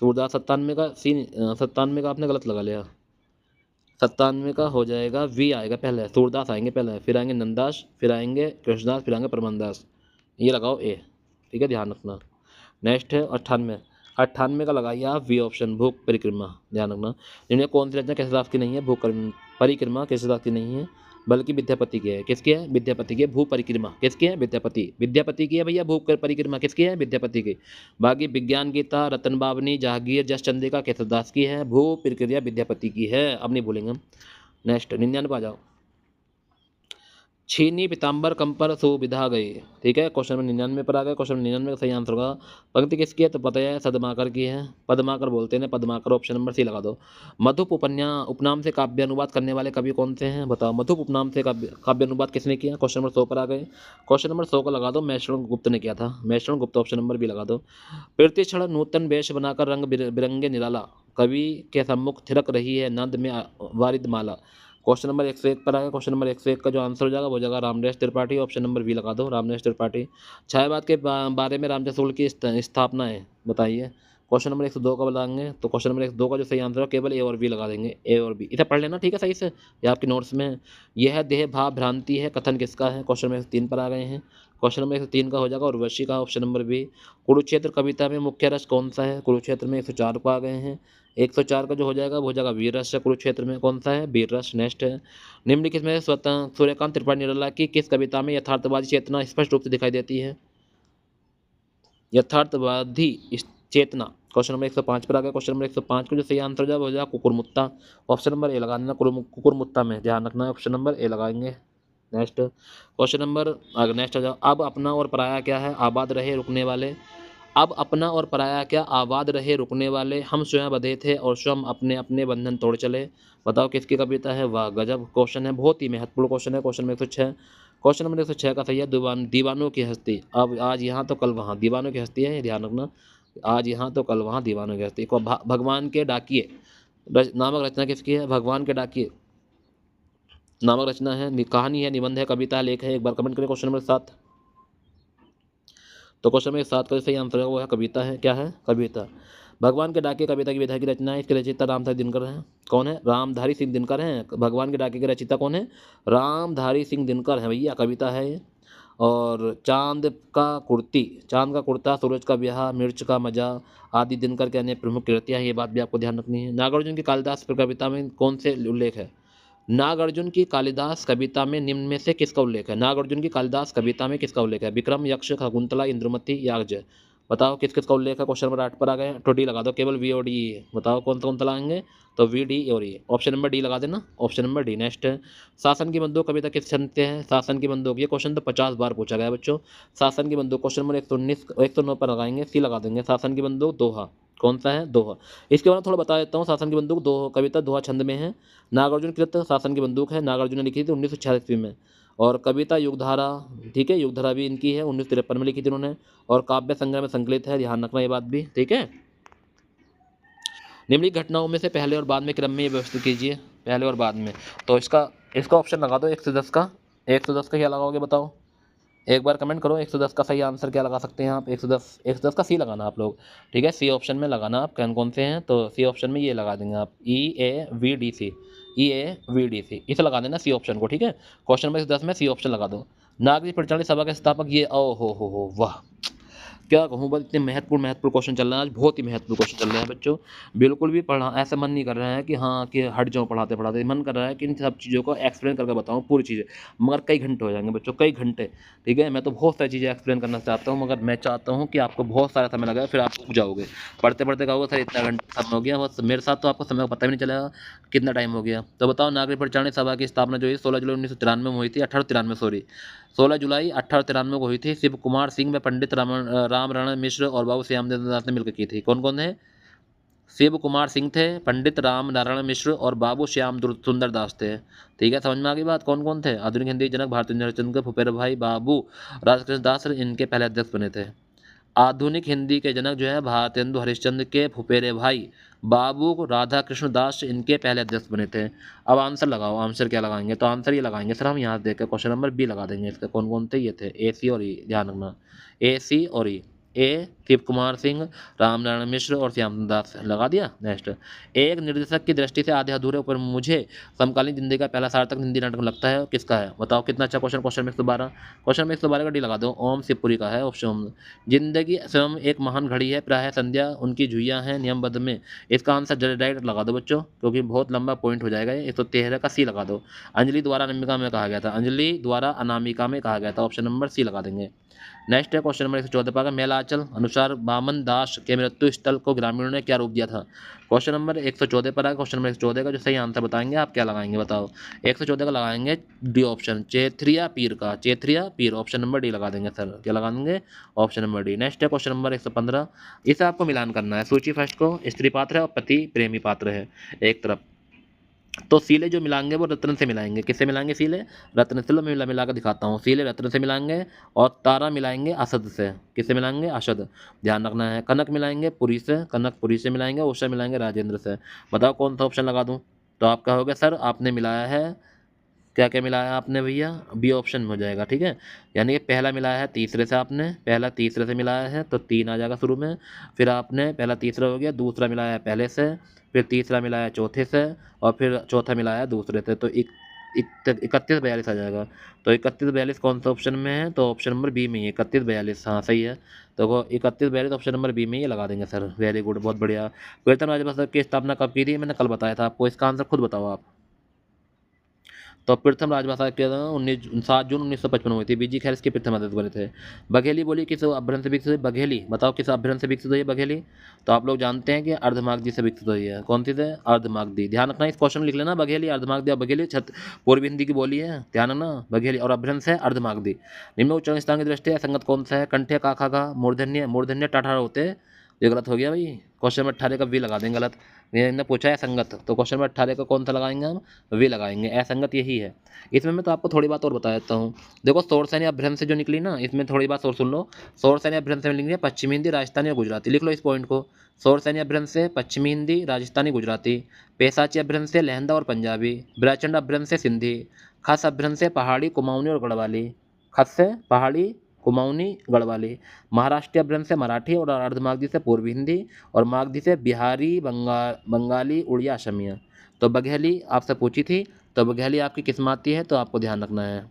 सूरदास 97 का सी, 97 का आपने गलत लगा लिया। 97 का हो जाएगा वी आएगा, पहले सूरदास आएंगे पहले, फिर आएंगे नंदास, फिर आएंगे कृष्णदास, फिर आएंगे परमदास, ये लगाओ ए। ठीक है, ध्यान रखना। नेक्स्ट है 98, 98 का लगाइए आप वी ऑप्शन, भूख परिक्रमा, ध्यान रखना। इनमें कौन सी रचना कृष्णदास की नहीं है? भूख परिक्रमा कृष्णदास की नहीं है, बल्कि विद्यापति की है। किसकी है? विद्यापति की है। भू परिक्रमा किसकी है? विद्यापति, विद्यापति की है भैया। भू परिक्रमा किसकी है? विद्यापति की। बाकी विज्ञान गीता, रतन बावनी, जहांगीर, जस चंद्रिका कृष्णदास की है। भू परिक्रिया विद्यापति की है, अब नहीं भूलेंगे हम। नेक्स्ट 99 आ जाओ, छीनी पीताम्बर कंपर सुविधा गई। ठीक है, क्वेश्चन नंबर 99 पर आ गए। क्वेश्चन 99 का सही आंसर होगा, पंक्ति किसकी है? तो पता है सदमाकर की है, पद्माकर बोलते हैं, पद्माकर, ऑप्शन नंबर सी लगा दो। मधुप उपनाम से काव्य अनुवाद करने वाले कवि कौन से हैं? बताओ, मधुप उपनाम से काव्य अनुवाद किसने किया? क्वेश्चन नंबर 100 पर आ गए। क्वेश्चन नंबर 100 को लगा दो, मैश्रण गुप्त ने किया था, मैश्रण गुप्त, ऑप्शन नंबर बी लगा दो। प्रतिक्षण नूतन वेश बनाकर रंग बिरंगे निराला, कवि के सम्मुख थिरक रही है नंद में वारिद माला। क्वेश्चन नंबर 101 पर आएगा। क्वेश्चन नंबर 101 का जो आंसर हो जाएगा वो जाएगा Ramdas Tripathi, option number B लगा दो, रामदास त्रिपाठी। छायावाद के बारे में रामचंद्र शुक्ल की स्थापना है, बताइए। क्वेश्चन नंबर 102 का बताएंगे, तो क्वेश्चन नंबर 102 का जो सही आंसर है केवल ए और बी लगा देंगे, ए और बी। इसे पढ़ लेना, ठीक है, सही से, ये आपके नोट्स में है। यह देह भाव भ्रांति है, कथन किसका है? क्वेश्चन नंबर 103 पर आ गए हैं। क्वेश्चन नंबर 103 का हो जाएगा उर्वशी का, ऑप्शन नंबर बी। कुरुक्षेत्र कविता में मुख्य रस कौन सा है? कुरुक्षेत्र में 104 को आ गए हैं। 104 का जो हो जाएगा वो हो जाएगा वीर रस। कुरुक्षेत्र में कौन सा है? वीर रस। नेक्स्ट है, निम्नलिखित में स्वतः सूर्यकांत त्रिपाठी निराला की किस कविता में यथार्थवादी चेतना स्पष्ट रूप से दिखाई देती है? यथार्थवादी चेतना, क्वेश्चन नंबर 105 पर आ गया। क्वेश्चन नंबर 105 को जो सही आंसर हो जाएगा कुकुरमुत्ता, ऑप्शन नंबर ए लगा देना, कुकुरमुत्ता में, ध्यान रखना है, ऑप्शन नंबर ए लगाएंगे। नेक्स्ट क्वेश्चन नंबर, अगर नेक्स्ट आ जाओ, अब अपना और पराया क्या है? आबाद रहे रुकने वाले, अब अपना और पराया क्या, आबाद रहे रुकने वाले, हम स्वयं बंधे थे और स्वयं अपने अपने बंधन तोड़ चले। बताओ किसकी कविता है। वाह गजब क्वेश्चन है, बहुत ही महत्वपूर्ण क्वेश्चन है। क्वेश्चन नंबर 106, क्वेश्चन नंबर 106 का सही है दीवानों की हस्ती। अब आज यहाँ तो कल वहाँ दीवानों की हस्ती है, ये ध्यान रखना। आज यहाँ तो कल वहाँ दीवानों की हस्ती। भगवान के डाकिए नामक रचना किसकी है। भगवान के डाकिए नामक रचना है, कहानी है, निबंध है, कविता है, लेख है। एक बार कमेंट करें क्वेश्चन नंबर 7। तो क्वेश्चन नंबर 7 का सही आंसर है वो है कविता है। क्या है, कविता। भगवान के डाके कविता की विधा की रचना है। इसके रचयिता रामधारी दिनकर हैं। कौन है, रामधारी सिंह दिनकर हैं। भगवान के डाके के रचयिता कौन है, रामधारी सिंह दिनकर हैं भैया, कविता है ये। और चांद का कुर्ता, सूरज का ब्याह, मिर्च का मजा आदि दिनकर के अन्य प्रमुख कृतियाँ हैं। ये बात भी आपको ध्यान रखनी है। नागार्जुन की कालिदास पर कविता में कौन से उल्लेख है। नागार्जुन की कालिदास कविता में निम्न में से किसका उल्लेख है। नागार्जुन की कालिदास कविता में किसका उल्लेख है। विक्रम, यक्ष, शकुंतला, इंद्रमती, यागजय। बताओ किस किस का उल्लेख है। क्वेश्चन नंबर 8 पर आ गए। तो डी लगा दो, केवल वी और डी। बताओ कौन कौन सा लगाएंगे, तो वी डी और ई। ऑप्शन नंबर डी लगा देना, ऑप्शन नंबर डी। नेक्स्ट है, शासन की बंदूक कविता किस छंद से है। शासन की बंदूक, ये क्वेश्चन तो 50 बार पूछा गया बच्चों। शासन की बंदूक क्वेश्चन नंबर 119 109 पर लगाएंगे, सी लगा देंगे। शासन की बंदूक दोहा, कौन सा है, दोहा। इसके बाद थोड़ा बता देता हूँ। शासन की बंदूक दो कविता दोहा छंद में है। नागार्जुन कृत शासन की बंदूक है, नागार्जुन ने लिखी थी 1946 में। और कविता युगधारा, ठीक है, युगधारा भी इनकी है, 1953 में लिखी थी उन्होंने। और काव्य संग्रह में संकलित है, ध्यान रखना ये बात भी, ठीक है। निम्नलिखित घटनाओं में से पहले और बाद में क्रम में ये व्यवस्थित कीजिए, पहले और बाद में। तो इसका इसका ऑप्शन लगा दो 1 से 10 का। 1 से 10 का क्या लगाओगे बताओ, एक बार कमेंट करो। 110 का सही आंसर क्या लगा सकते हैं आप। 110 का सी लगाना आप लोग, ठीक है। सी ऑप्शन में लगाना आप, कौन कौन से हैं, तो सी ऑप्शन में ये लगा देंगे आप, EAVDC, EAVDC इसे लगा देना सी ऑप्शन को, ठीक है। क्वेश्चन नंबर 10 में सी ऑप्शन लगा दो। नागरिक परिचालन सभा के स्थापक ये, ओ हो वाह, क्या कहूँ बस, इतने महत्वपूर्ण क्वेश्चन चल रहे हैं आज, बहुत ही महत्वपूर्ण क्वेश्चन चल रहे हैं बच्चों। बिल्कुल भी पढ़ा ऐसा मन नहीं कर रहा है कि हाँ कि हट जाऊँ पढ़ाते पढ़ाते, मन कर रहा है कि इन सब चीज़ों को एक्सप्लेन करके बताऊँ पूरी चीज़ें, मगर कई घंटे हो जाएंगे बच्चों, कई घंटे, ठीक है। मैं तो बहुत सारी चीज़ें एक्सप्लेन करना चाहता हूँ, मगर मैं चाहता हूँ कि आपको बहुत सारा समय लगे, फिर आप उग जाओगे पढ़ते पढ़ते, कहोगे सर इतना घंटा समय हो गया, बस मेरे साथ तो आपको समय का पता भी नहीं चलेगा कितना टाइम हो गया। तो बताओ, नागरिक परिचालन सभा की स्थापना जो है 16 जुलाई 1993 में हुई थी, 1893 सॉरी 16 जुलाई 1893 को हुई थी। शिव कुमार सिंह में पंडित राम रण मिश्र और बाबू श्यामचंद्र दास ने मिलकर की थी। कौन कौन है, शिव कुमार सिंह थे, पंडित राम नारायण मिश्र और बाबू श्याम सुंदर दास थे, ठीक है। समझ में आ गई बात, कौन कौन थे। आधुनिक हिंदी जनक भारतीय हरिश्चंद्र के फुफेरे भाई बाबू राजकृष्ण दास इनके पहले अध्यक्ष बने थे। आधुनिक हिंदी के जनक जो है भारतेंदु हरिश्चंद्र के फुफेरे भाई बाबू राधा कृष्ण दास इनके पहले अध्यक्ष बने थे। अब आंसर लगाओ, आंसर क्या लगाएंगे, तो आंसर ये लगाएंगे सर हम यहाँ देख क्वेश्चन नंबर बी लगा देंगे। इसका कौन कौन थे, ये थे ए सी और ई, ध्यान रखना ए सी और ई। ए शिव कुमार सिंह, रामनारायण मिश्र और श्याम दास, लगा दिया। नेक्स्ट, एक निर्देशक की दृष्टि से आधे अधूरे ऊपर मुझे समकालीन जिंदगी का पहला सार्थक हिंदी नाटक लगता है किसका है। बताओ कितना अच्छा क्वेश्चन। क्वेश्चन में 112, क्वेश्चन में 112 का डी लगा दो, ओम शिवपुरी का है ऑप्शन। जिंदगी स्वयं एक महान घड़ी है, प्राय संध्या उनकी झुइयाँ हैं नियमबद्ध में। इसका आंसर डायरेक्ट लगा दो बच्चों, क्योंकि बहुत लंबा पॉइंट हो जाएगा। 113 का सी लगा दो। अंजलि द्वारा अनामिका में कहा गया था, अंजलि द्वारा अनामिका में कहा गया था, ऑप्शन नंबर सी लगा देंगे। नेक्स्ट है क्वेश्चन नंबर 114 पर, मेलाचल अनुसार बामन दास के मृत्यु स्थल को ग्रामीणों ने क्या रूप दिया था। क्वेश्चन नंबर 114 पर आगे, क्वेश्चन नंबर 114 का जो सही आंसर बताएंगे आप क्या लगाएंगे बताओ। 114 का लगाएंगे डी ऑप्शन, चेथरिया पीर का, चेथरिया पीर, ऑप्शन नंबर डी लगा देंगे सर, क्या लगा देंगे, ऑप्शन नंबर डी। नेक्स्ट है क्वेश्चन नंबर 115, इसे आपको मिलान करना है। सूची फर्स्ट को स्त्री पात्र है और पति प्रेमी पात्र है एक तरफ, तो सीले जो मिलाएंगे वो रत्न से मिलाएंगे। किससे मिलाएंगे, सीले रत्न से। लो मैं मिला कर दिखाता हूँ। सीले रत्न से मिलाएंगे और तारा मिलाएंगे असद से। किससे मिलाएंगे, अशद, ध्यान रखना है। कनक मिलाएंगे पुरी से, कनक पुरी से मिलाएंगे। उषा मिलाएंगे राजेंद्र से। बताओ कौन सा ऑप्शन लगा दूँ, तो आप कहोगे सर आपने मिलाया है, क्या क्या मिलाया आपने भैया, बी ऑप्शन में हो जाएगा, ठीक है। यानी कि पहला मिलाया है तीसरे से, आपने पहला तीसरे से मिलाया है तो 3 आ जाएगा शुरू में। फिर आपने पहला तीसरा हो गया, दूसरा मिलाया है पहले से, फिर तीसरा मिलाया चौथे से, और फिर चौथा मिलाया दूसरे से, तो 31 42 आ जाएगा। तो 31 42 कौन सा ऑप्शन में है, तो ऑप्शन नंबर बी में ही 31 42, हाँ सही है। तो वो 31 42 ऑप्शन नंबर बी में ही लगा देंगे सर, वेरी गुड, बहुत बढ़िया। कीर्तन राजभाषा की स्थापना कब की थी, मैंने कल बताया था आपको, इसका आंसर खुद बताओ आप। तो प्रथम राजभाषा के 7 जून 1955 हुई थी। बीजी खैर इसके प्रथम अध्यक्ष बने थे। बघेली बोली किस अभ्यरण से विकसित हुई? बघेली बताओ किस अभ्यरण से विकसित हुई है बघेली? तो आप लोग जानते हैं कि अर्धमागधी से विकसित हुई है। कौन सी से? अर्धमागधी। ध्यान रखना, इस क्वेश्चन लिख लेना, बघेली अर्धमागधी। और बघेली पूर्वी हिंदी की बोली है, ध्यान रखना। बघेली और अभ्यरण से अर्धमागधी। निम्न उच्चारण स्थान की दृष्टि असंगत कौन सा है? कंठे का खा का मूर्धन्य मूर्धन्य टाठा होते हैं। ये गलत हो गया भाई। क्वेश्चन में 18 का वी लगा देंगे गलत। इन्होंने पूछा है असंगत, तो क्वेश्चन में 18 का कौन सा लगाएंगे हम? वी लगाएंगे। असंगत यही है। इसमें मैं तो आपको थोड़ी बात और बता देता हूँ। देखो सौर सैन्य अभ्यरण से जो निकली ना, इसमें थोड़ी बात और सुन लो। सौर सैन्य अभ्यरण से निकली है पश्चिमी हिंदी, राजस्थानी और गुजराती। लिख लो इस पॉइंट को। सौर सैन्य अभ्यरण से पश्चिमी हिंदी, राजस्थानी, गुजराती। पेशाची अभ्यरण से लहंदा और पंजाबी। ब्रचंड अभ्यरण से सिंधी। खस अभ्यरण से पहाड़ी, कुमाऊनी और गढ़वाली। खस से पहाड़ी, कुमाऊनी, गढ़वाली। महाराष्ट्र अभ्यरण से मराठी और अर्धमागधी से पूर्वी हिंदी और मागधी से बिहारी, बंगाली, उड़िया, असमिया। तो बघेली आपसे पूछी थी, तो बघेली आपकी किस में आती है? तो आपको ध्यान रखना है।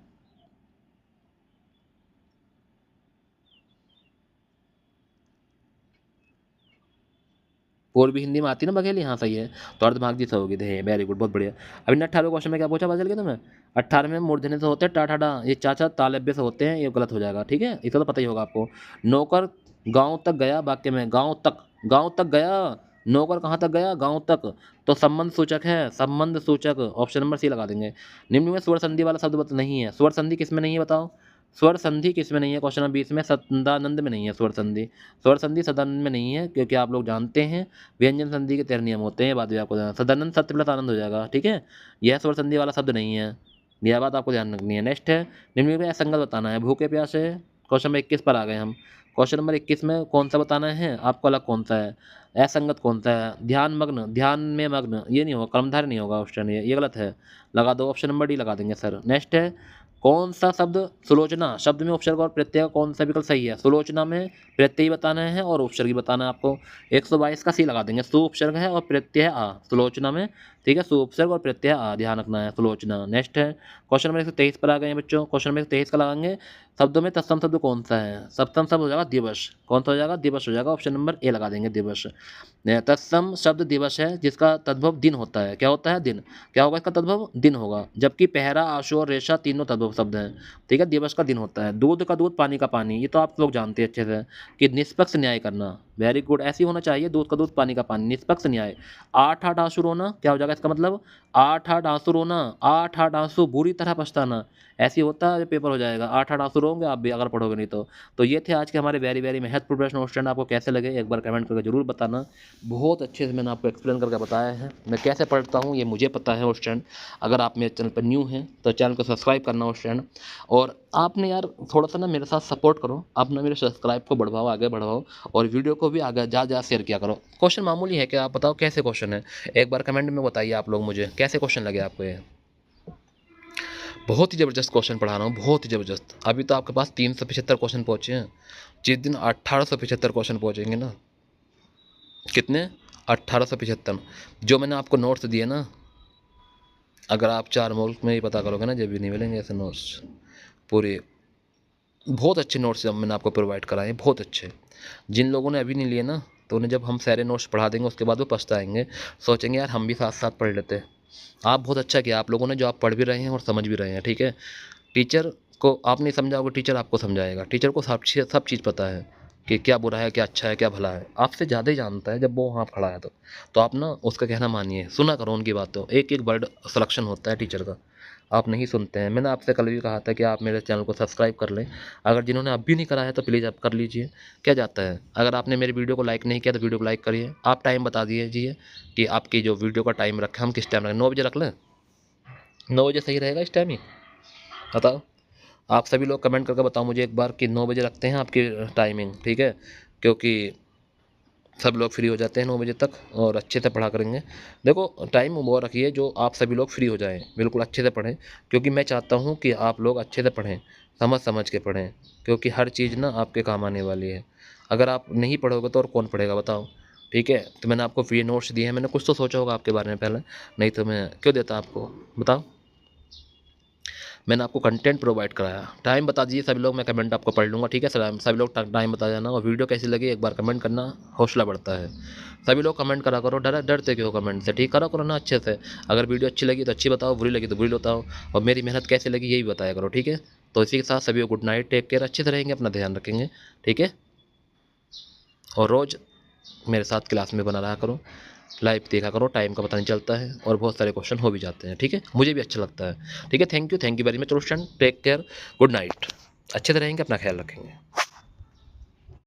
पूर्वी हिंदी में आती है ना बघेली? हाँ सही है। तो अर्धमागधी से होगी थे। वेरी गुड, बहुत बढ़िया। अभी 18वें क्वेश्चन में क्या पूछा बदल के तुम्हें? 18वें मूर्धन्य से होते हैं टाठाडा, ये चाचा तालब्य से होते हैं, ये गलत हो जाएगा। ठीक है, इसका तो पता ही होगा आपको। नौकर गांव तक गया, वाक्य में गांव तक, गांव तक गया। नौकर कहाँ तक गया? गांव तक। तो संबंध सूचक है, संबंध सूचक। ऑप्शन नंबर सी लगा देंगे। निम्न में स्वर संधि वाला शब्द नहीं है। स्वर संधि किसमें नहीं है बताओ? स्वर संधि किसमें नहीं है? क्वेश्चन नंबर 20 में सदानंद में नहीं है स्वर संधि। स्वर संधि सदानंद में नहीं है, क्योंकि आप लोग जानते हैं व्यंजन संधि के 13 नियम होते हैं। बाद में आपको सदानंद सत्य प्लस आनंद हो जाएगा। ठीक है, यह स्वर संधि वाला शब्द नहीं है, यह बात आपको ध्यान रखनी है। नेक्स्ट है, निम्न में असंगत बताना है। भूखे प्यासे, क्वेश्चन नंबर 21 पर आ गए हम। क्वेश्चन नंबर 21 में कौन सा बताना है आपको? अलग कौन सा है? असंगत कौन सा है? ध्यान मग्न, ध्यान में मग्न, ये नहीं होगा, कर्मधारय नहीं होगा ऑप्शन, ये गलत है। लगा दो, ऑप्शन नंबर डी लगा देंगे सर। नेक्स्ट है, कौन सा शब्द? सुलोचना शब्द में उपसर्ग और प्रत्यय का कौन सा विकल्प सही है? सुलोचना में प्रत्यय बताना है और उपसर्ग बताना है आपको। 122 का सी लगा देंगे। सु उपसर्ग है और प्रत्यय आ सुलोचना में। ठीक है, सु उपसर्ग और प्रत्यय आ, ध्यान रखना है सुलोचना। नेक्स्ट है, क्वेश्चन नंबर 123 पर आ गए हैं बच्चों। क्वेश्चन नंबर 123 का लगाएंगे, शब्दों में तत्सम शब्द कौन सा है? सप्तम शब्द हो जाएगा दिवस। कौन सा हो जाएगा? दिवस हो जाएगा। ऑप्शन नंबर ए लगा देंगे, दिवस। तत्सम शब्द दिवस है, जिसका तद्भव दिन होता है। क्या होता है? दिन। क्या होगा इसका तद्भव? दिन होगा। जबकि पहरा, आशु और रेशा तीनों तद्भव शब्द हैं। ठीक है, दिवस का दिन होता है। दूध का दूध, पानी का पानी, ये तो आप लोग जानते हैं अच्छे से कि निष्पक्ष न्याय करना। वेरी गुड, ऐसे ही होना चाहिए। दूध का दूध, पानी का पानी, निष्पक्ष न्याय। आठ आठ आंसू रोना, क्या हो जाएगा इसका मतलब? आठ आठ आंसू रोना, आठ आठ आंसू बुरी तरह पछताना, ऐसे होता है पेपर हो जाएगा। आठ आठ आंसू रोगे आप भी अगर पढ़ोगे नहीं तो। तो ये थे आज के हमारे वेरी वेरी महत्वपूर्ण प्रश्न। स्टूडेंट आपको कैसे लगे एक बार कमेंट करके जरूर बताना। बहुत अच्छे से मैंने आपको एक्सप्लेन करके बताया है। मैं कैसे पढ़ता हूँ ये मुझे पता है स्टूडेंट। अगर आप मेरे चैनल पर न्यू हैं तो चैनल को सब्सक्राइब करना स्टूडेंट। और आपने यार थोड़ा सा ना मेरे साथ सपोर्ट करो, आप ना मेरे सब्सक्राइब को बढ़ाओ, आगे बढ़ाओ, और वीडियो को भी आगे ज़्यादा ज़्यादा शेयर किया करो। क्वेश्चन मामूली है कि आप बताओ कैसे क्वेश्चन है, एक बार कमेंट में बताइए आप लोग मुझे कैसे क्वेश्चन लगे आपको ये। बहुत ही ज़बरदस्त क्वेश्चन पढ़ा रहा हूँ, बहुत ही ज़बरदस्त। अभी तो आपके पास 375 क्वेश्चन पहुँचे हैं। जिस दिन 1875 क्वेश्चन पहुँचेंगे ना, कितने? 1875। जो मैंने आपको नोट्स दिए ना, अगर आप 4 मुल्क में ही पता करोगे ना, जब भी नहीं मिलेंगे ऐसे नोट्स पूरे। बहुत अच्छे नोट्स मैंने आपको प्रोवाइड कराए हैं, बहुत अच्छे। जिन लोगों ने अभी नहीं लिए ना, तो उन्हें जब हम सारे नोट्स पढ़ा देंगे उसके बाद वो पछताएंगे, सोचेंगे यार हम भी साथ साथ पढ़ लेते। आप बहुत अच्छा किया आप लोगों ने, जो आप पढ़ भी रहे हैं और समझ भी रहे हैं। ठीक है, टीचर को आप नहीं समझाओगे, टीचर आपको समझाएगा। टीचर को सब चीज़ पता है कि क्या बुरा है, क्या अच्छा है, क्या भला है, आपसे ज़्यादा ही जानता है जब वो वहाँ खड़ा है। तो आप ना उसका कहना मानिए, सुना करो उनकी बातों। एक एक वर्ड सिलेक्शन होता है टीचर का, आप नहीं सुनते हैं। मैंने आपसे कल भी कहा था कि आप मेरे चैनल को सब्सक्राइब कर लें। अगर जिन्होंने अभी नहीं करा है तो प्लीज़ आप कर लीजिए, क्या जाता है। अगर आपने मेरी वीडियो को लाइक नहीं किया तो वीडियो को लाइक करिए। आप टाइम बता दीजिए कि आपकी जो वीडियो का टाइम रखें, हम किस टाइम रखें? 9 बजे रख लें? 9 बजे सही रहेगा इस टाइम ही? बताओ आप सभी लोग कमेंट करके बताओ मुझे एक बार कि 9 बजे रखते हैं आपकी टाइमिंग। ठीक है, क्योंकि सब लोग फ्री हो जाते हैं 9 बजे तक और अच्छे से पढ़ा करेंगे। देखो टाइम वो रखिए जो आप सभी लोग फ्री हो जाएं, बिल्कुल अच्छे से पढ़ें, क्योंकि मैं चाहता हूं कि आप लोग अच्छे से पढ़ें, समझ समझ के पढ़ें, क्योंकि हर चीज़ ना आपके काम आने वाली है। अगर आप नहीं पढ़ोगे तो और कौन पढ़ेगा बताओ। ठीक है, तो मैंने आपको फ्री नोट्स दिए हैं, मैंने कुछ तो सोचा होगा आपके बारे में पहले, नहीं तो मैं क्यों देता आपको, बताओ। मैंने आपको कंटेंट प्रोवाइड कराया। टाइम बता दीजिए सभी लोग, मैं कमेंट आपको पढ़ लूँगा, ठीक है सर? सभी लोग टाइम बता देना, और वीडियो कैसी लगी एक बार कमेंट करना, हौसला बढ़ता है। सभी लोग कमेंट करा करो, डरते क्यों हो कमेंट से? ठीक करा करो ना अच्छे से। अगर वीडियो अच्छी लगी तो अच्छी बताओ, बुरी लगी तो बुरी बताओ, और मेरी मेहनत कैसी लगी यही बताया करो, ठीक है? तो इसी के साथ सभी को गुड नाइट, टेक केयर, अच्छे से रहेंगे, अपना ध्यान रखेंगे, ठीक है? और रोज़ मेरे साथ क्लास में बना रहा करो, लाइव देखा करो, टाइम का पता नहीं चलता है और बहुत सारे क्वेश्चन हो भी जाते हैं, ठीक है? मुझे भी अच्छा लगता है, ठीक है? Thank you very much Roshan, take care, good night, अच्छे से रहेंगे, अपना ख्याल रखेंगे।